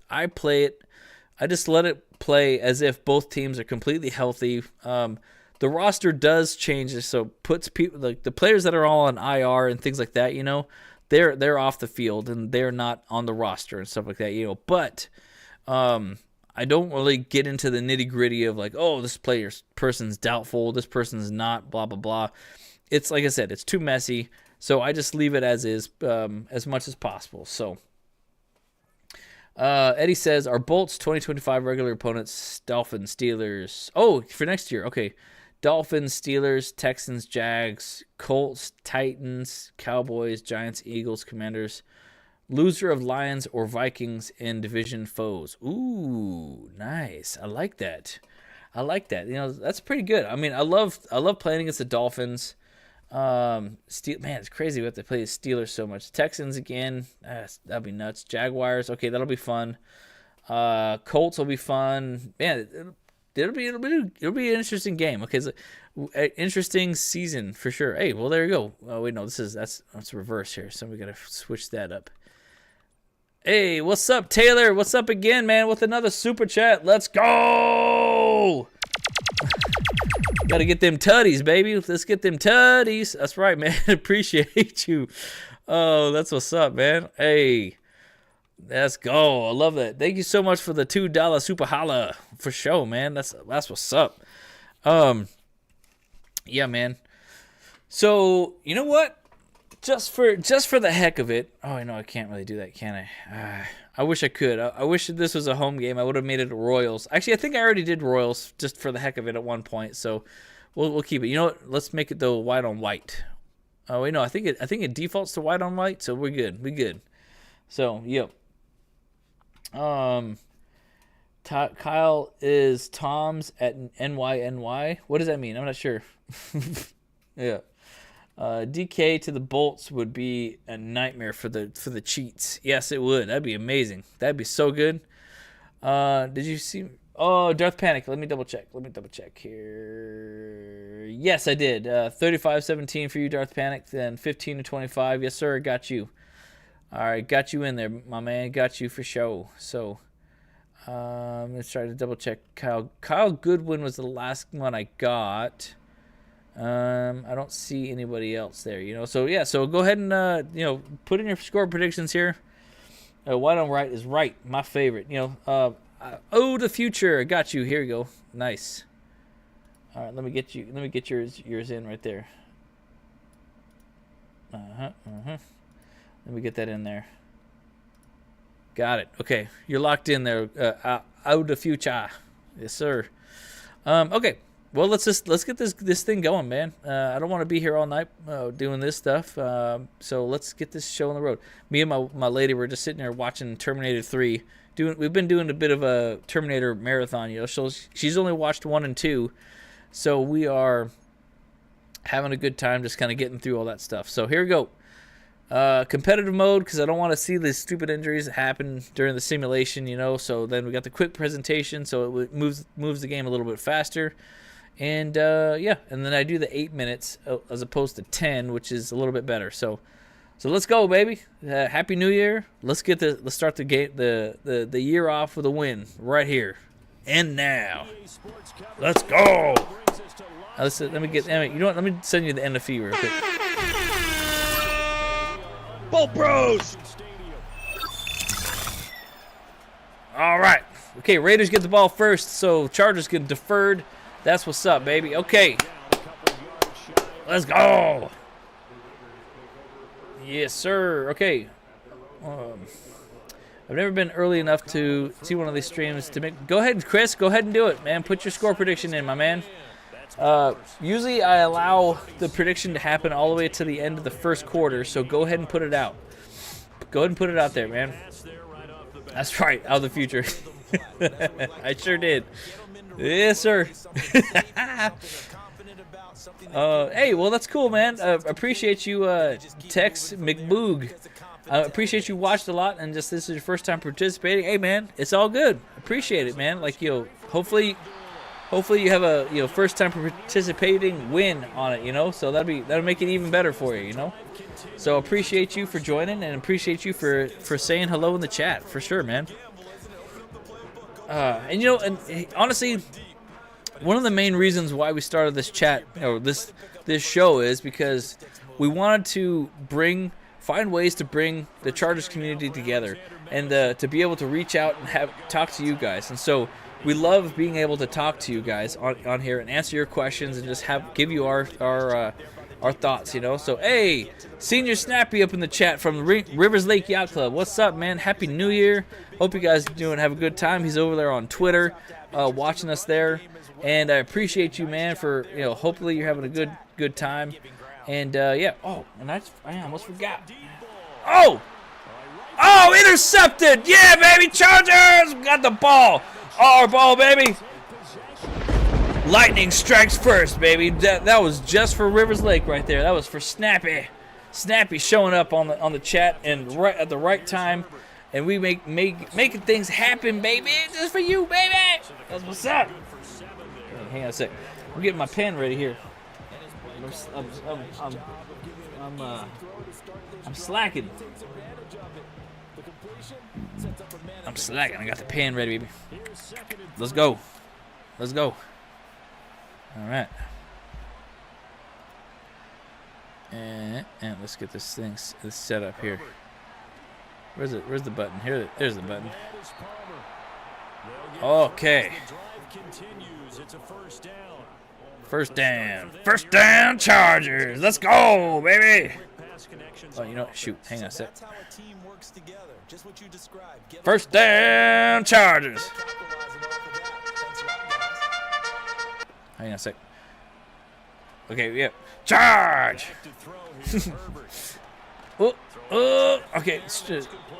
let it play as if both teams are completely healthy. The roster does change, so puts people, like the players that are all on IR and things like that, they're off the field and they're not on the roster and stuff like that, but I don't really get into the nitty gritty of this person's doubtful, this person's not, blah, blah, blah. It's like I said, it's too messy. So I just leave it as is, as much as possible. So Eddie says, our Bolts 2025 regular opponents, Dolphins, Steelers. Oh, for next year. Okay. Dolphins, Steelers, Texans, Jags, Colts, Titans, Cowboys, Giants, Eagles, Commanders. Loser of Lions or Vikings in division foes. Ooh, nice. I like that. You know, that's pretty good. I mean, I love playing against the Dolphins. Man, it's crazy we have to play the Steelers so much. Texans again, that'd be nuts. Jaguars, okay, that'll be fun. Colts will be fun. Man, it'll be an interesting game. Okay, it's an interesting season for sure. Hey, well there you go. Oh wait, no, that's reverse here, so we gotta switch that up. Hey, what's up, Taylor? What's up again, man? With another super chat. Let's go. Got to get them tutties, baby. Let's get them tutties. That's right, man. Appreciate you. Oh, that's what's up, man. Hey, let's go. I love that. Thank you so much for the $2 super holla for show, man. That's what's up. Yeah, man. So you know what? Just for the heck of it. Oh, no, I can't really do that, can I? I wish I could. I wish this was a home game. I would have made it Royals. Actually, I think I already did Royals just for the heck of it at one point. So we'll keep it. You know what? Let's make it though white on white. Oh wait, no. I think it defaults to white on white. So we're good. We good. So yep. Kyle is Tom's at NYNY. What does that mean? I'm not sure. Yeah. DK to the Bolts would be a nightmare for the cheats. Yes, it would. That'd be amazing. That'd be so good. Did you see? Oh, Darth Panic. Let me double check here. Yes, I did. 35-17 for you, Darth Panic. Then 15-25. Yes, sir. Got you. All right, got you in there, my man. Got you for show. So, let's try to double check. Kyle Goodwin was the last one I got. I don't see anybody else there, you know. So yeah, so go ahead and put in your score predictions here. White on right is right, my favorite. You know, the future. I got you. Here we go. Nice. All right, let me get yours in right there. Let me get that in there. Got it. Okay, you're locked in there. The future. Yes, sir. Okay. Well, let's get this thing going, man. I don't want to be here all night doing this stuff. So let's get this show on the road. Me and my lady were just sitting there watching Terminator 3. We've been doing a bit of a Terminator marathon, you know. So she's only watched 1 and 2, so we are having a good time, just kind of getting through all that stuff. So here we go. Competitive mode, because I don't want to see the stupid injuries that happen during the simulation, you know. So then we got the quick presentation, so it moves the game a little bit faster. And yeah, and then I do the 8 minutes as opposed to 10, which is a little bit better. So let's go, baby. Happy New Year. Let's start the game the year off with a win right here and now. Let's go. Let me send you the end of fee real quick. Bolt Bros. All right. Okay, Raiders get the ball first, so Chargers get deferred. That's what's up, baby. Okay. Let's go. Yes, sir. Okay. I've never been early enough to see one of these streams to make. Go ahead, Chris. Go ahead and do it, man. Put your score prediction in, my man. Usually I allow the prediction to happen all the way to the end of the first quarter, so go ahead and put it out. Go ahead and put it out there, man. That's right. Out of the future. I sure did. Yes, sir. Hey, well, that's cool, man. Appreciate you, Tex McBoog. Appreciate you watched a lot, and just this is your first time participating. Hey, man, it's all good. Appreciate it, man. Like, hopefully you have a first time participating win on it, you know. So that'll make it even better for you, you know. So appreciate you for joining, and appreciate you for saying hello in the chat for sure, man. And honestly, one of the main reasons why we started this chat or this show is because we wanted to find ways to bring the Chargers community together and to be able to reach out and talk to you guys. And so we love being able to talk to you guys on here and answer your questions and just give you our our thoughts, you know. So, hey, Senior Snappy up in the chat from the Rivers Lake Yacht Club. What's up, man? Happy New Year. Hope you guys have a good time. He's over there on Twitter watching us there. And I appreciate you, man, for, you know, hopefully you're having a good time. And, yeah. Oh, and I almost forgot. Oh! Oh, intercepted! Yeah, baby! Chargers! Got the ball! Our ball, baby! Lightning strikes first, baby. That was just for Rivers Lake right there. That was for Snappy. Snappy showing up on the chat and right at the right time, and we making things happen, baby. Just for you, baby. That's what's up. Hang on a sec. I'm getting my pen ready here. I'm slacking. I'm slacking. I got the pen ready, baby. Let's go. Let's go. All right. And let's get this thing set up here. Where's it? Where's the button? Here, there's the button. Okay. First down. First down, Chargers. Let's go, baby. Oh, you know what? Shoot. Hang on a sec. First down, Chargers. Hang on a sec. Okay, yeah. Charge! Okay.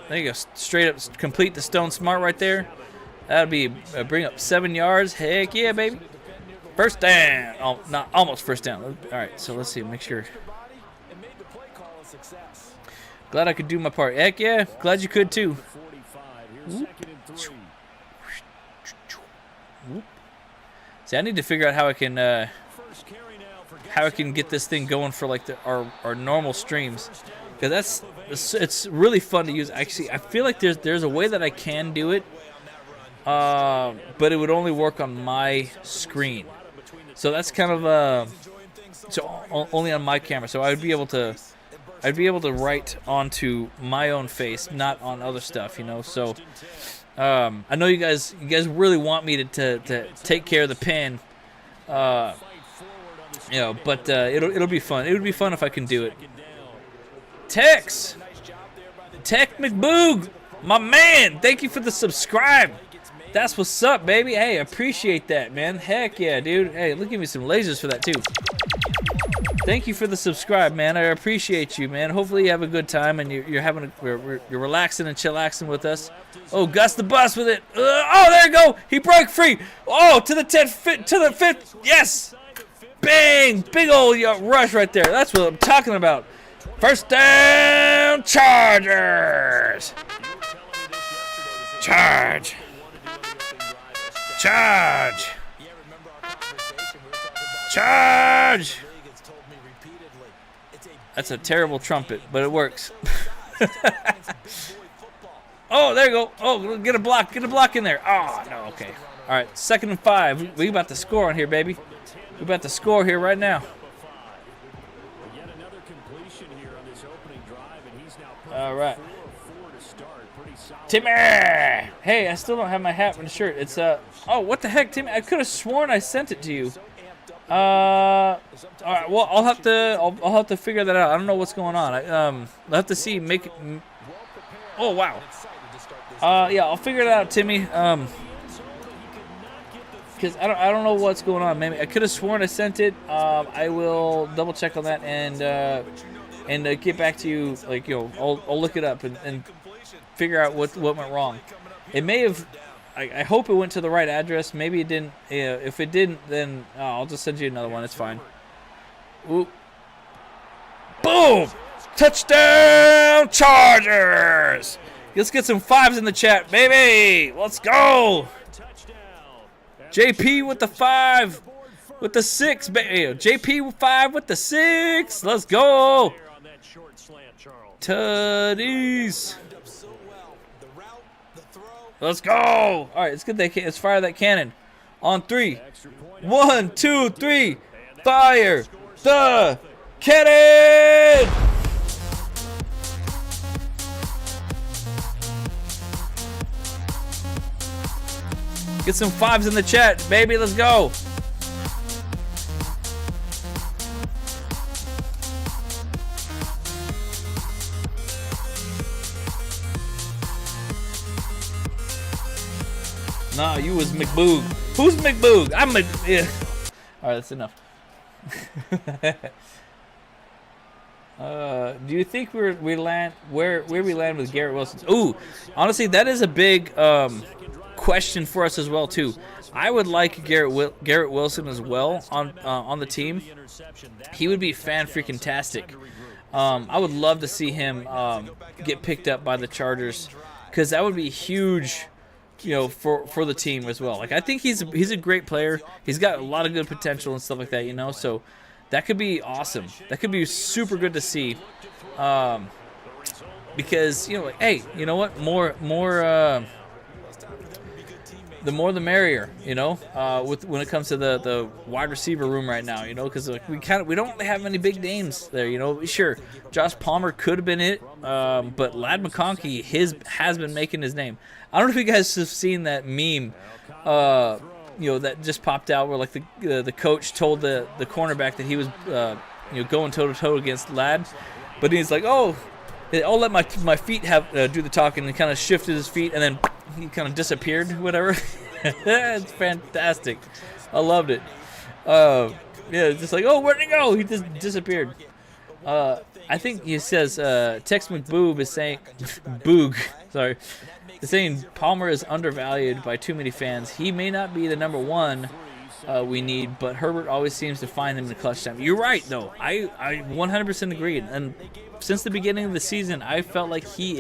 There you go. Straight up complete the Stone Smart right there. That'll be bring up 7 yards. Heck yeah, baby. First down. Oh, not almost first down. All right, so let's see. Make sure. Glad I could do my part. Heck yeah. Glad you could too. Whoop. Whoop. See, I need to figure out how I can get this thing going for like our normal streams, because it's really fun to use. Actually, I feel like there's a way that I can do it, but it would only work on my screen. So that's kind of only on my camera. So I'd be able to write onto my own face, not on other stuff, you know. So. I know you guys really want me to take care of the pen, you know, but it'll be fun. It would be fun if I can do it. Tech McBoog, my man, thank you for the subscribe. That's what's up, baby. Hey, I appreciate that, man. Heck yeah, dude. Hey, look, give me some lasers for that too. Thank you for the subscribe, man. I appreciate you, man. Hopefully you have a good time and you're relaxing and chillaxing with us. Oh, Gus the Bus with it. Oh, there you go. He broke free. Oh, to the 10th, to the 5th. Yes. Bang. Big old rush right there. That's what I'm talking about. First down, Chargers. Charge. Charge. Charge. That's a terrible trumpet, but it works. Oh, there you go. Oh, get a block in there. Oh, no, okay. All right, 2nd and 5. We about to score on here, baby. We about to score here right now. All right. Timmy! Hey, I still don't have my hat and shirt. It's oh, what the heck, Timmy? I could have sworn I sent it to you. All right. Well, I'll have to figure that out. I don't know what's going on. I'll have to see. Oh wow. Yeah, I'll figure it out, Timmy. Because I don't know what's going on. Maybe I could have sworn I sent it. I will double check on that and get back to you. Like, you know, I'll look it up and figure out what went wrong. It may have. I hope it went to the right address. Maybe it didn't. If it didn't, then I'll just send you another one. It's fine. Ooh. Boom! Touchdown, Chargers! Let's get some 5s in the chat, baby. Let's go. JP with the 5, with the 6, baby. JP 5 with the 6. Let's go. Tuddies. Let's go. All right, let's let's fire that cannon. On 3. 1, 2, 3. Fire the cannon. Get some 5s in the chat, baby. Let's go. Nah, you was McBoog. Who's McBoog? I'm Mc... Yeah. All right, that's enough. Do you think we land where we land with Garrett Wilson? Ooh, honestly, that is a big question for us as well too. I would like Garrett Wilson as well on the team. He would be fan-freaking-tastic. I would love to see him get picked up by the Chargers, because that would be huge, you know, for the team as well. Like, I think he's a great player. He's got a lot of good potential and stuff like that, you know. So that could be awesome. That could be super good to see, because, you know, like, hey, you know what? The more the merrier, you know, when it comes to the wide receiver room right now, you know, because like we don't have many big names there, you know. Sure, Josh Palmer could have been it, but Ladd McConkey has been making his name. I don't know if you guys have seen that meme, you know, that just popped out where like the coach told the cornerback that he was you know, going toe to toe against Ladd, but he's like, oh, I'll let my feet have do the talking, and kind of shifted his feet, and then he kind of disappeared, whatever. It's fantastic. I loved it. Yeah, just like, oh, where'd he go? He just disappeared. I think he says Tex McBoob is saying Boog, sorry, is saying Palmer is undervalued by too many fans. He may not be the number one we need, but Herbert always seems to find him in the clutch time. You're right, though. I 100% agree. And since the beginning of the season, I felt like he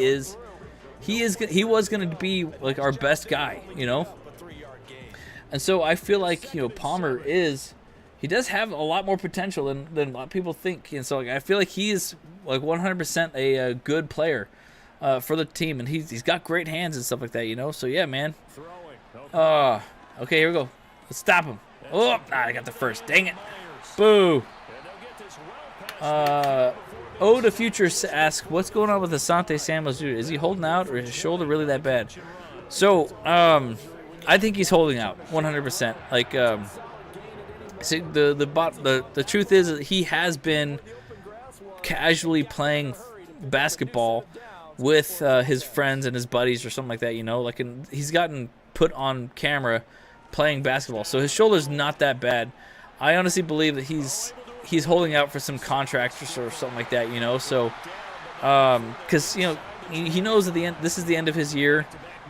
was going to be like our best guy, you know. And so I feel like, you know, Palmer he does have a lot more potential than a lot of people think. And so like, I feel like he is like 100% a good player for the team, and he's got great hands and stuff like that, you know. So yeah, man. Okay, here we go. Let's stop him. Oh, I got the first. Dang it. Boo. The Future asks, what's going on with Asante Samuel's dude? Is he holding out, or is his shoulder really that bad? So, I think he's holding out 100%. Like, see, the truth is that he has been casually playing basketball with his friends and his buddies or something like that, you know. Like, he's gotten put on camera playing basketball, so his shoulder's not that bad. I honestly believe that he's holding out for some contract or something like that, you know. So, because, you know, he knows at the end, this is the end of his year,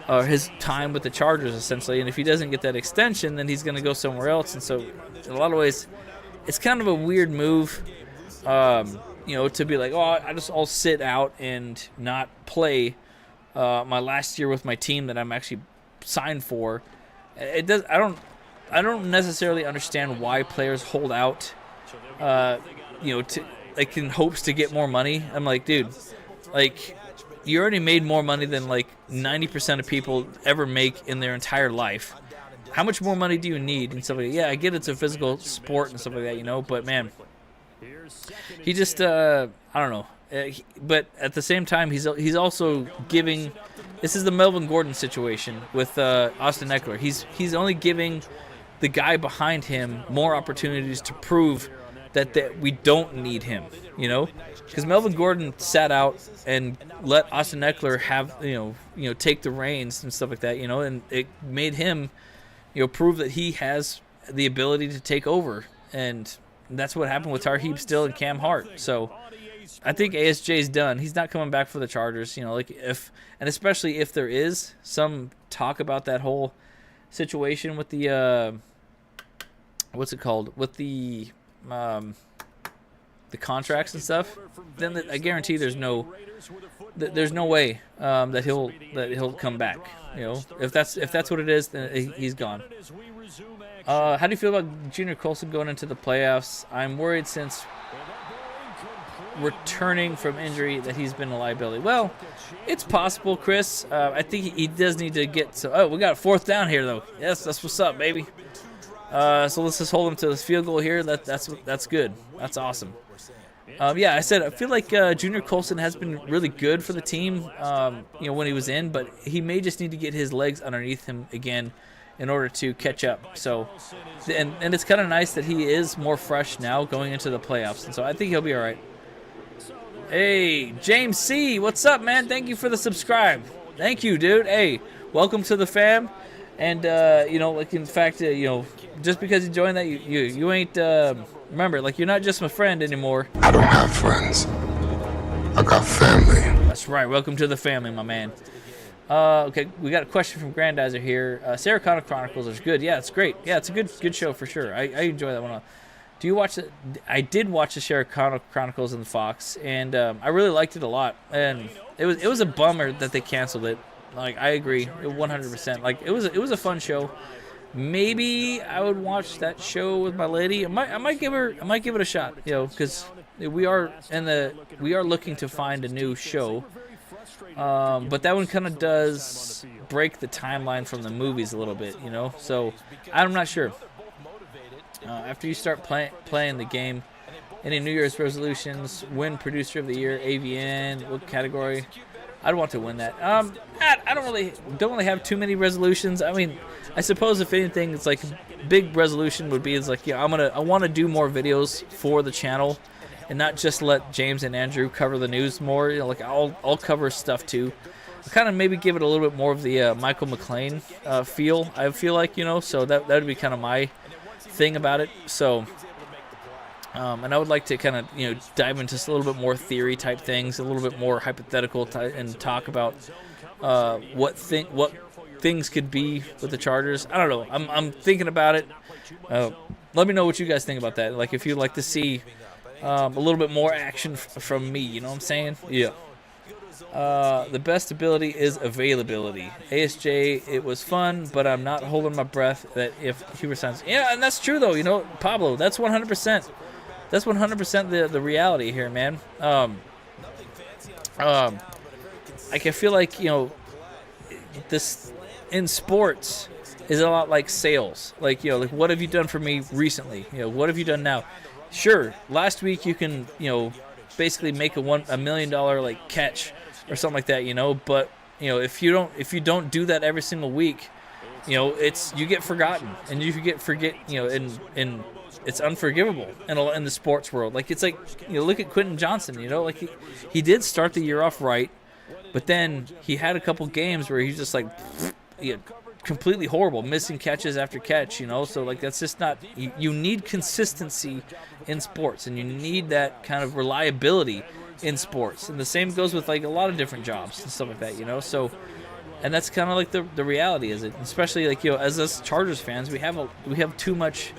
his time with the Chargers, essentially. And if he doesn't get that extension, then he's going to go somewhere else. And so, in a lot of ways, it's kind of a weird move, you know, to be like, oh, I'll sit out and not play my last year with my team that I'm actually signed for. It does. I don't necessarily understand why players hold out, you know, like in hopes to get more money. I'm like, dude, like, you already made more money than like 90% of people ever make in their entire life. How much more money do you need? And stuff like that. Yeah, I get it's a physical sport and stuff like that, you know, but man, he just, I don't know. But at the same time, he's also giving. This is the Melvin Gordon situation with Austin Eckler. He's only giving the guy behind him more opportunities to prove that we don't need him, you know, because Melvin Gordon sat out and let Austin Eckler have, you know, take the reins and stuff like that, you know, and it made him, you know, prove that he has the ability to take over, and that's what happened with Tarheeb Still and Cam Hart. So I think ASJ's done. He's not coming back for the Chargers, you know, like and especially if there is some talk about that whole situation with the what's it called, with the contracts and stuff, then I guarantee there's no way that he'll come back. You know, if that's what it is, then he's gone. How do you feel about Junior Colson going into the playoffs? I'm worried since returning from injury that he's been a liability. Well, it's possible, Chris. I think he does need to get. So, oh, we got a fourth down here, though. Yes, that's what's up, baby. So let's just hold him to this field goal here. That's good. That's awesome. Yeah, I said I feel like Junior Colson has been really good for the team. You know, when he was in, but he may just need to get his legs underneath him again in order to catch up. So, and it's kind of nice that he is more fresh now going into the playoffs, and so I think he'll be all right. Hey, James C., what's up, man? Thank you for the subscribe. Thank you, dude. Hey, welcome to the fam. And you know, like in fact, you know, just because you joined that, you ain't remember, like you're not just my friend anymore. I don't have friends. I got family. That's right. Welcome to the family, my man. Okay, we got a question from Grandizer here. Sarah Connor Chronicles is good. Yeah, it's great. Yeah, it's a good show for sure. I enjoy that one. Do you watch it? I did watch the Sarah Connor Chronicles in the Fox, and I really liked it a lot. And it was a bummer that they canceled it. Like I agree, 100%. Like it was a fun show. Maybe I would watch that show with my lady. I might give it a shot. You know, because we are looking to find a new show. But that one kind of does break the timeline from the movies a little bit, you know. So I'm not sure. After you start playing the game, any New Year's resolutions? Win Producer of the Year, AVN. What category? I'd want to win that. I don't really have too many resolutions. I mean, I suppose if anything, it's like big resolution would be is like, yeah, I want to do more videos for the channel. And not just let James and Andrew cover the news more. You know, like I'll cover stuff too. I'll kind of maybe give it a little bit more of the Michael McLean feel. I feel like, you know, so that would be kind of my thing about it. So, and I would like to kind of, you know, dive into just a little bit more theory type things, a little bit more hypothetical and talk about what things could be with the Chargers. I don't know. I'm thinking about it. Let me know what you guys think about that. Like if you'd like to see a little bit more action from me, you know what I'm saying? Yeah. The best ability is availability. ASJ, it was fun, but I'm not holding my breath that if he resigns. Yeah, and that's true though, you know, Pablo, that's 100%. That's 100% the reality here, man. Like I feel like, you know, this in sports is a lot like sales. Like, you know, like what have you done for me recently? You know, what have you done now? Sure, last week you can, you know, basically make a $1 million like catch or something like that, you know. But you know, if you don't do that every single week, you know, you get forgotten and you forget, you know, and it's unforgivable in the sports world. Like it's like, you know, look at Quentin Johnson, you know, like he did start the year off right, but then he had a couple games where he's just like, you know, completely horrible, missing catches after catch, you know. So like that's just not, you need consistency in sports, and you need that kind of reliability in sports, and the same goes with like a lot of different jobs and stuff like that, you know. So, and that's kind of like the reality is it, especially like, you know, as us Chargers fans, we have too much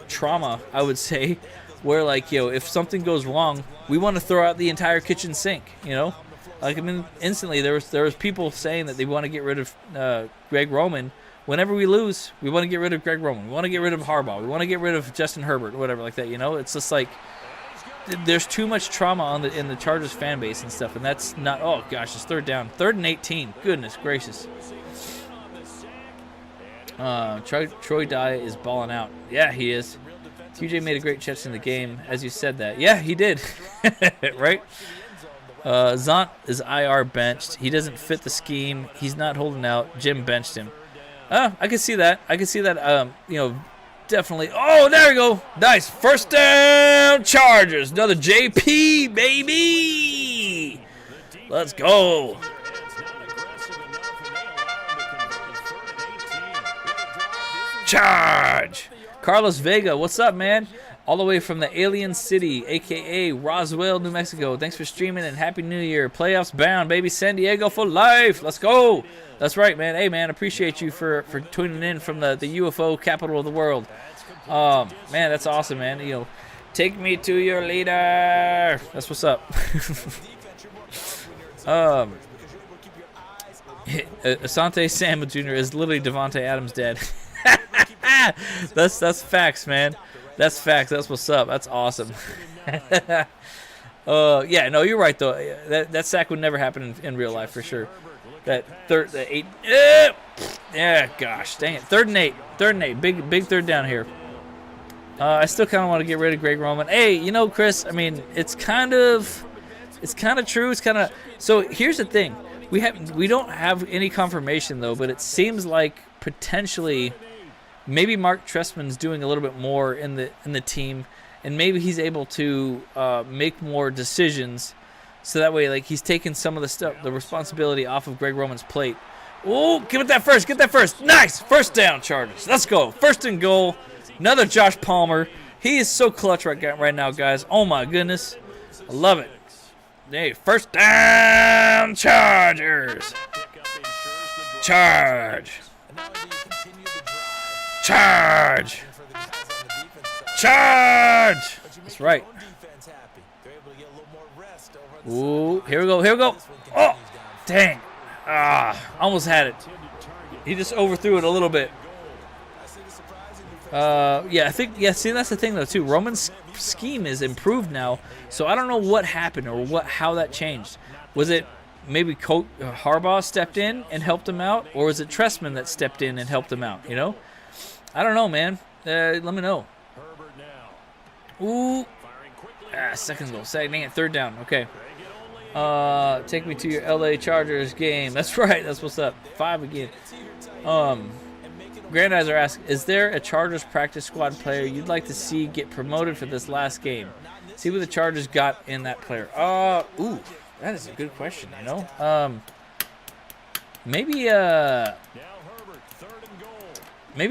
trauma, I would say, where like, you know, if something goes wrong, we want to throw out the entire kitchen sink, you know. Like, I mean, instantly there was people saying that they want to get rid of Greg Roman. Whenever we lose, we want to get rid of Greg Roman. We want to get rid of Harbaugh. We want to get rid of Justin Herbert, or whatever like that. You know, it's just like there's too much trauma in the Chargers fan base and stuff, and that's not. Oh gosh, it's third down, 3rd and 18. Goodness gracious. Troy Dye is balling out. Yeah, he is. TJ made a great catch in the game, as you said that. Yeah, he did. Right. Zont is IR benched. He doesn't fit the scheme. He's not holding out. Jim benched him. I can see that. You know, definitely. Oh, there we go. Nice. First down, Chargers. Another JP, baby. Let's go. Charge. Carlos Vega, what's up, man? All the way from the Alien City, a.k.a. Roswell, New Mexico. Thanks for streaming and Happy New Year. Playoffs bound, baby. San Diego for life. Let's go. That's right, man. Hey, man, appreciate you for tuning in from the UFO capital of the world. Man, that's awesome, man. You know, take me to your leader. That's what's up. Asante Samuel Jr. is literally Devontae Adams' dad. That's facts, man. That's facts. That's what's up. That's awesome. Yeah, no, you're right though. That sack would never happen in real life for sure. The 8. Yeah, gosh, dang it. 3rd and 8. Big third down here. I still kind of want to get rid of Greg Roman. Hey, you know, Chris. I mean, it's kind of true. It's kind of. So here's the thing. We don't have any confirmation though, but it seems like potentially maybe Mark Trestman's doing a little bit more in the team, and maybe he's able to make more decisions, so that way like he's taking some of the responsibility off of Greg Roman's plate, Oh, give it that first. Get that first. Nice. First down, Chargers. Let's go. First and goal. Another Josh Palmer. He is so clutch right now, guys. Oh, my goodness. I love it. Hey, first down, Chargers. Charge. Charge. Charge. That's right. Ooh, here we go. Here we go. Oh, dang. Almost had it. He just overthrew it a little bit. Yeah, I think, yeah, see, that's the thing, though, too. Roman's scheme is improved now, so I don't know what happened or how that changed. Was it maybe Coach Harbaugh stepped in and helped him out, or was it Tressman that stepped in and helped him out, you know? I don't know, man. Let me know. Ooh. Second goal. Dang it, third down. Okay. Take me to your LA Chargers game. That's right. That's what's up. 5 again. Grandizer asks, is there a Chargers practice squad player you'd like to see get promoted for this last game? See what the Chargers got in that player. Ooh, that is a good question, you know? Maybe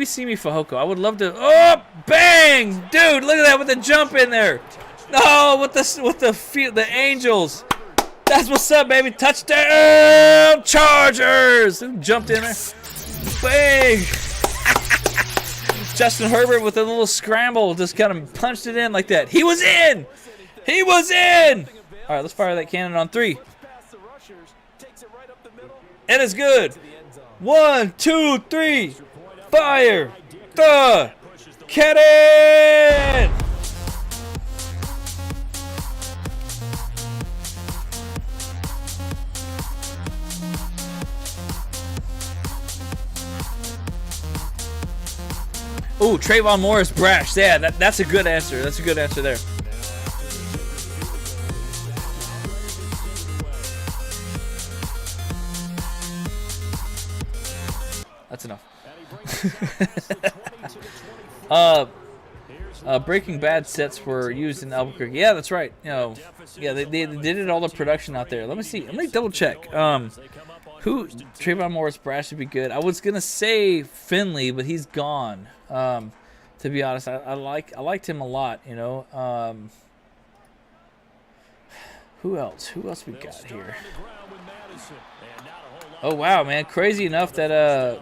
Simi Fehoko. I would love to. Oh, bang! Dude, look at that with the jump in there. No, with the Angels. That's what's up, baby. Touchdown, Chargers! Who jumped in there? Bang! Justin Herbert with a little scramble, just kind of punched it in like that. He was in! He was in! All right, let's fire that cannon on 3. It is good. 1, 2, 3. Fire the cannon! Ooh, Trayvon Morris brash. Yeah, that's a good answer. That's a good answer there. That's enough. Breaking Bad sets were used in Albuquerque. Yeah, that's right. You know, yeah, they did all the production out there. Let me see. Let me double check. Who Trayvon Morris brash would be good. I was gonna say Finley, but he's gone. To be honest, I liked him a lot. You know. Who else? Who else we got here? Oh wow, man! Crazy enough that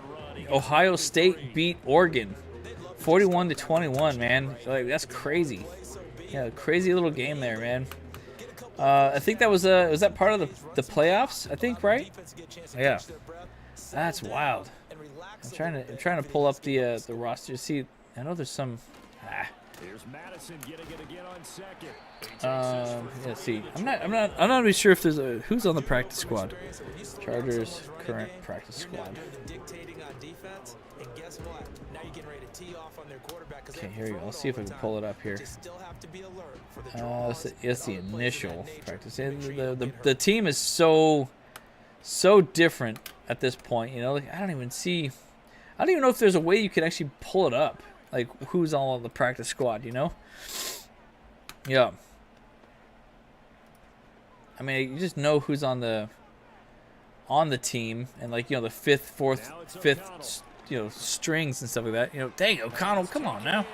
Ohio State beat Oregon, 41-21. Man, like that's crazy. Yeah, crazy little game there, man. I think that was that part of the playoffs? I think, right? Yeah, that's wild. I'm trying to pull up the roster. See, I know there's some. Let's see. I'm not really sure if there's who's on the practice squad. Chargers current practice squad. Okay, here you go. Let's see if I can pull it up here. It's the initial practice. The team is so different at this point. You know, like I don't even know if there's a way you could actually pull it up. Like who's all on the practice squad? You know. Yeah. I mean, you just know who's on the team, and like, you know, the fifth, you know, strings and stuff like that. You know, dang, O'Connell, come on now.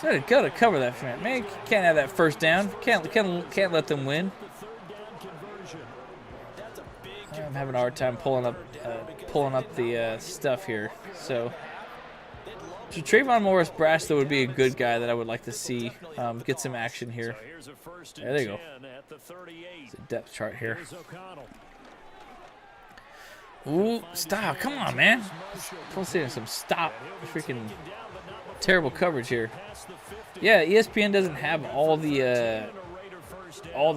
Gotta cover that for man. You can't have that first down. Can't let them win. I'm having a hard time pulling up the stuff here. So Trayvon Morris brash, though, would be a good guy that I would like to see get some action here. There you go. It's a depth chart here. Ooh, stop. Come on, man. Don't say some stop. Freaking terrible coverage here. Yeah, ESPN doesn't have all the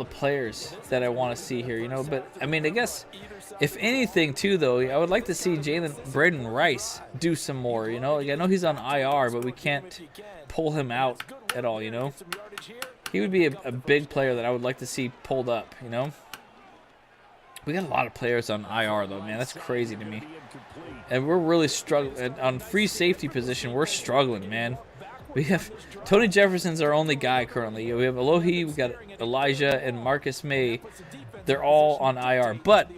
players that I want to see here, you know. But, I mean, I guess if anything, too, though, I would like to see Braden Rice do some more, you know. Like, I know he's on IR, but we can't pull him out at all, you know. He would be a big player that I would like to see pulled up, you know. We got a lot of players on IR, though, man. That's crazy to me. And we're really struggling. On free safety position, we're struggling, man. We have Tony Jefferson's our only guy currently. We have Alohi, we got Elijah, and Marcus May. They're all on IR. But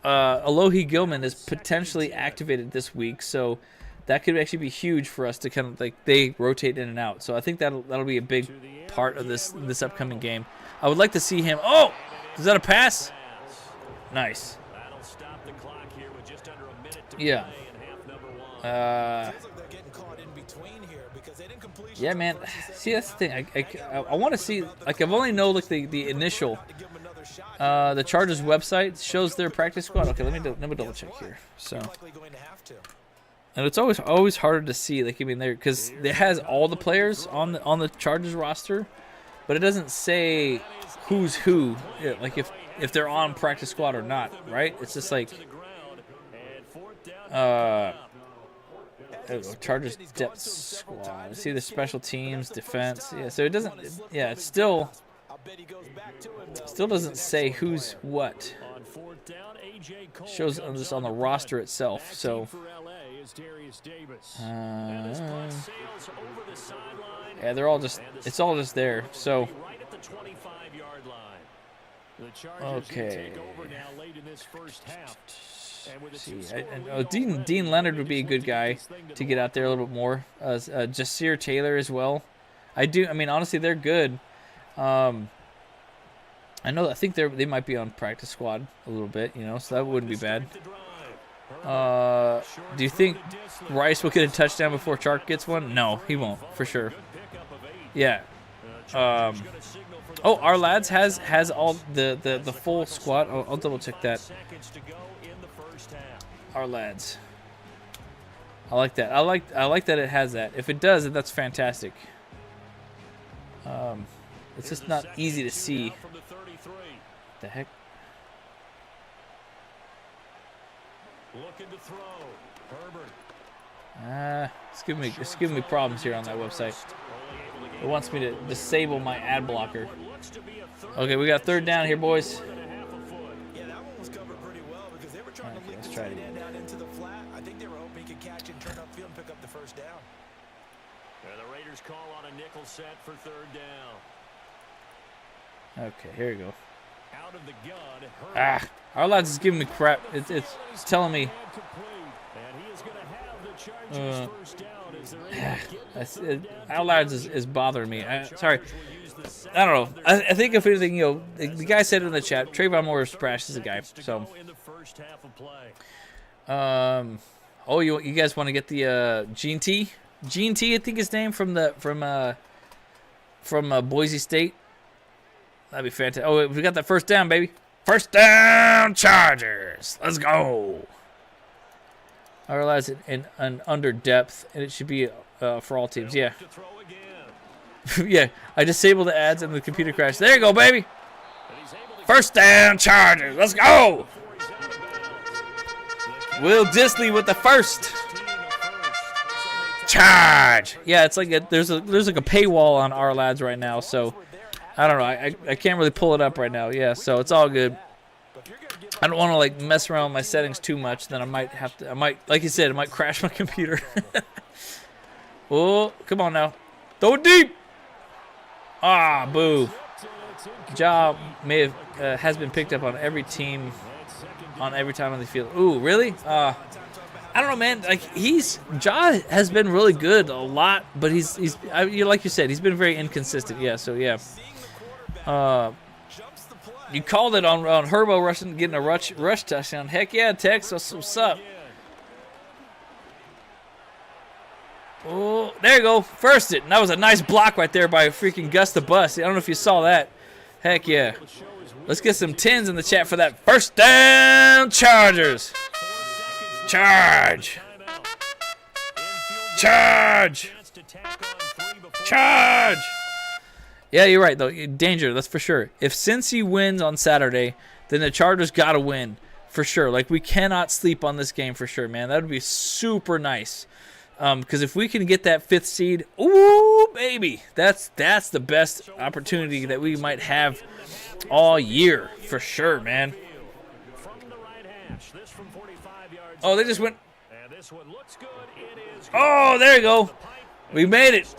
Alohi Gilman is potentially activated this week, so that could actually be huge for us to kind of like they rotate in and out. So I think that'll be a big part of this upcoming game. I would like to see him. Oh, is that a pass? Nice. Yeah. Yeah, man. See, that's the thing. I want to see. Like, I've only know like the initial. The Chargers website shows their practice squad. Okay, let me double check here. So, and it's always harder to see. Like, I mean, there because it has all the players on the Chargers roster, but it doesn't say who's who. Like if they're on practice squad or not, right? It's just like Chargers depth squad. See the special teams, defense. Yeah, so it doesn't. Yeah, it still doesn't say who's what. Shows just on the roster itself. So yeah, they're all just. It's all just there. So okay. See, Dean Leonard would be a good guy to get out there a little bit more. Jasir Taylor as well. I mean, honestly, they're good. I think they might be on practice squad a little bit, so that wouldn't be bad. Do you think Rice will get a touchdown before Chark gets one? No, he won't, for sure. Yeah. Oh, our lads has all the full squad. I'll double check that. Our lads. I like that. I like that it has that. If it does, then that's fantastic. It's just not easy to see. The heck? It's giving me problems here on that website. It wants me to disable my ad blocker. Okay, we got third down here, boys. Okay, let's try it again. I think they were hoping he could catch and turn upfield and pick up the first down. The Raiders call on a nickel set for third down. Okay, here we go. Out of the gun, our lads is giving me crap. It's telling me. Our lads is bothering me. Sorry. I don't know. I think if anything, the guy said in the chat, Trayvon Moore's Sprash is a guy. So, oh, you guys want to get the Gene T? Gene T, I think his name from Boise State. That'd be fantastic. Oh, we got that first down, baby. First down, Chargers. Let's go. I realize it in under depth, and it should be for all teams. Yeah. Yeah, I disabled the ads and the computer crashed. There you go, baby. First down, Chargers. Let's go. Will Disley with the first. Charge. Yeah, it's like there's like a paywall on our lads right now, so I don't know. I can't really pull it up right now. Yeah, so it's all good. I don't want to like mess around with my settings too much. Then I might like you said, it might crash my computer. Oh, come on now. Throw it deep. Ah, boo. Job has been picked up on every team, on every time on the field. Ooh, really? I don't know, man. Like Ja has been really good a lot, but he's like you said, he's been very inconsistent. Yeah, so yeah. You called it on Herbo getting a rush touchdown. Heck yeah, Tex. What's up? Oh, there you go. First it. And that was a nice block right there by freaking Gus the Bus. I don't know if you saw that. Heck yeah. Let's get some 10s in the chat for that first down, Chargers. Charge. Charge. Charge. Yeah, you're right, though. Danger, that's for sure. If Cincy wins on Saturday, then the Chargers got to win for sure. Like, we cannot sleep on this game for sure, man. That would be super nice. Because if we can get that fifth seed, ooh, baby, that's the best opportunity that we might have all year for sure, man. Oh, they just went. Oh, there you go. We made it.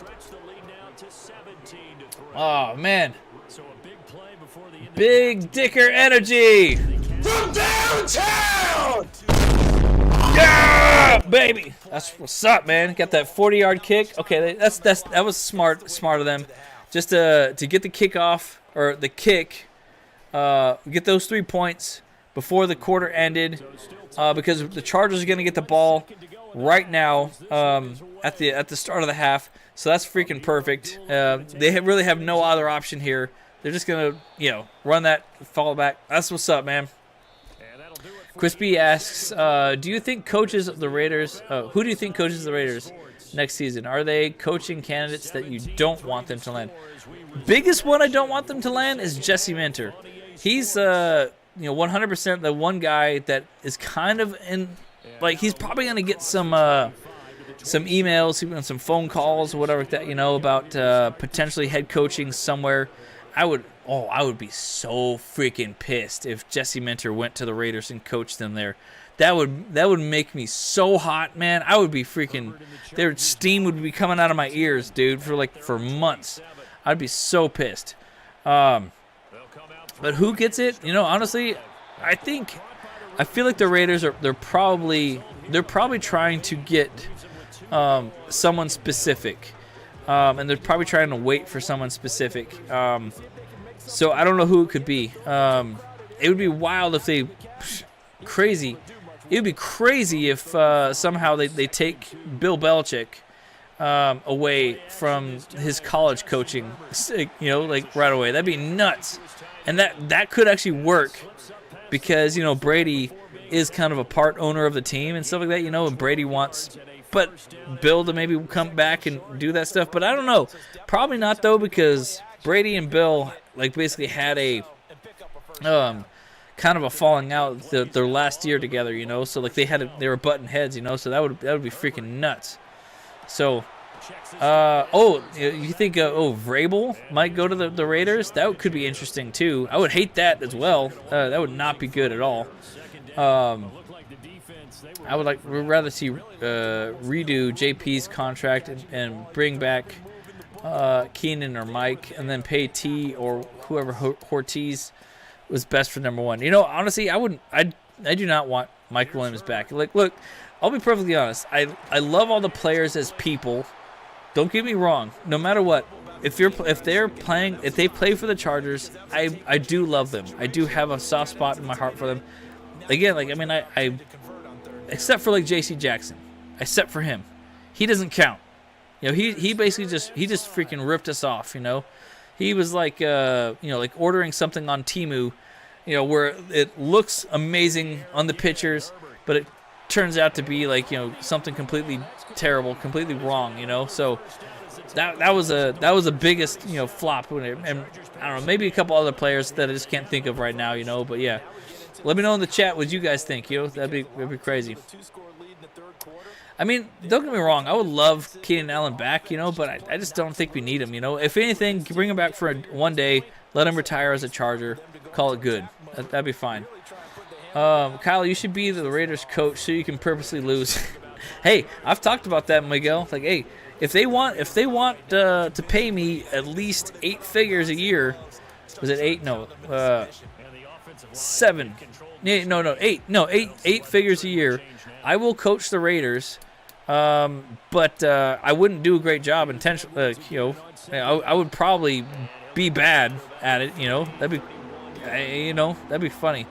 Oh, man. Big Dicker energy. From down downtown! Yeah, baby. That's what's up, man. Got that 40-yard kick. Okay, that was smart of them, just to get the kickoff or the kick, get those 3 points before the quarter ended, because the Chargers are gonna get the ball right now at the start of the half. So that's freaking perfect. They really have no other option here. They're just gonna run that, fall back. That's what's up, man. Crispy asks, do you think coaches of the Raiders, who do you think coaches the Raiders next season? Are they coaching candidates that you don't want them to land? Biggest one I don't want them to land is Jesse Minter. He's 100% the one guy that is kind of in, like, he's probably going to get some emails and some phone calls or whatever that, about potentially head coaching somewhere. I would be so freaking pissed if Jesse Minter went to the Raiders and coached them there. That would make me so hot, man. I would be freaking, their steam would be coming out of my ears, dude, for months. I'd be so pissed. But who gets it? Honestly, I feel like the Raiders they're probably trying to get someone specific. And they're probably trying to wait for someone specific. So I don't know who it could be. It would be wild if they crazy. It would be crazy if somehow they take Bill Belichick away from his college coaching, like right away. That'd be nuts. And that could actually work because, Brady is kind of a part owner of the team and stuff like that, and Brady wants Bill to maybe come back and do that stuff. But I don't know. Probably not, though, because Brady and Bill, basically had a kind of a falling out their last year together, So, they were butting heads, So that would be freaking nuts. So, you think Vrabel might go to the Raiders? That could be interesting too. I would hate that as well. That would not be good at all. I would rather see redo JP's contract and bring back Keenan or Mike, and then pay T or whoever Ortiz was best for number one. Honestly, I do not want Mike Williams back. Look, I'll be perfectly honest. I love all the players as people. Don't get me wrong. No matter what, if they play for the Chargers, I do love them. I do have a soft spot in my heart for them. Again, I except for J.C. Jackson, except for him, he doesn't count. He basically just freaking ripped us off. He was like ordering something on Temu, where it looks amazing on the pictures, but it turns out to be something completely terrible, completely wrong. So that was a biggest flop. And I don't know, maybe a couple other players that I just can't think of right now. But yeah. Let me know in the chat what you guys think, That'd be crazy. I mean, don't get me wrong. I would love Keenan Allen back, but I just don't think we need him, If anything, bring him back for one day. Let him retire as a Charger. Call it good. That'd be fine. Kyle, you should be the Raiders coach so you can purposely lose. Hey, I've talked about that, Miguel. Hey, if they want to pay me at least 8 figures a year, was it 8? No, 7. No, 8. No, 8 figures a year. I will coach the Raiders, but I wouldn't do a great job intentionally. I would probably be bad at it. That'd be funny.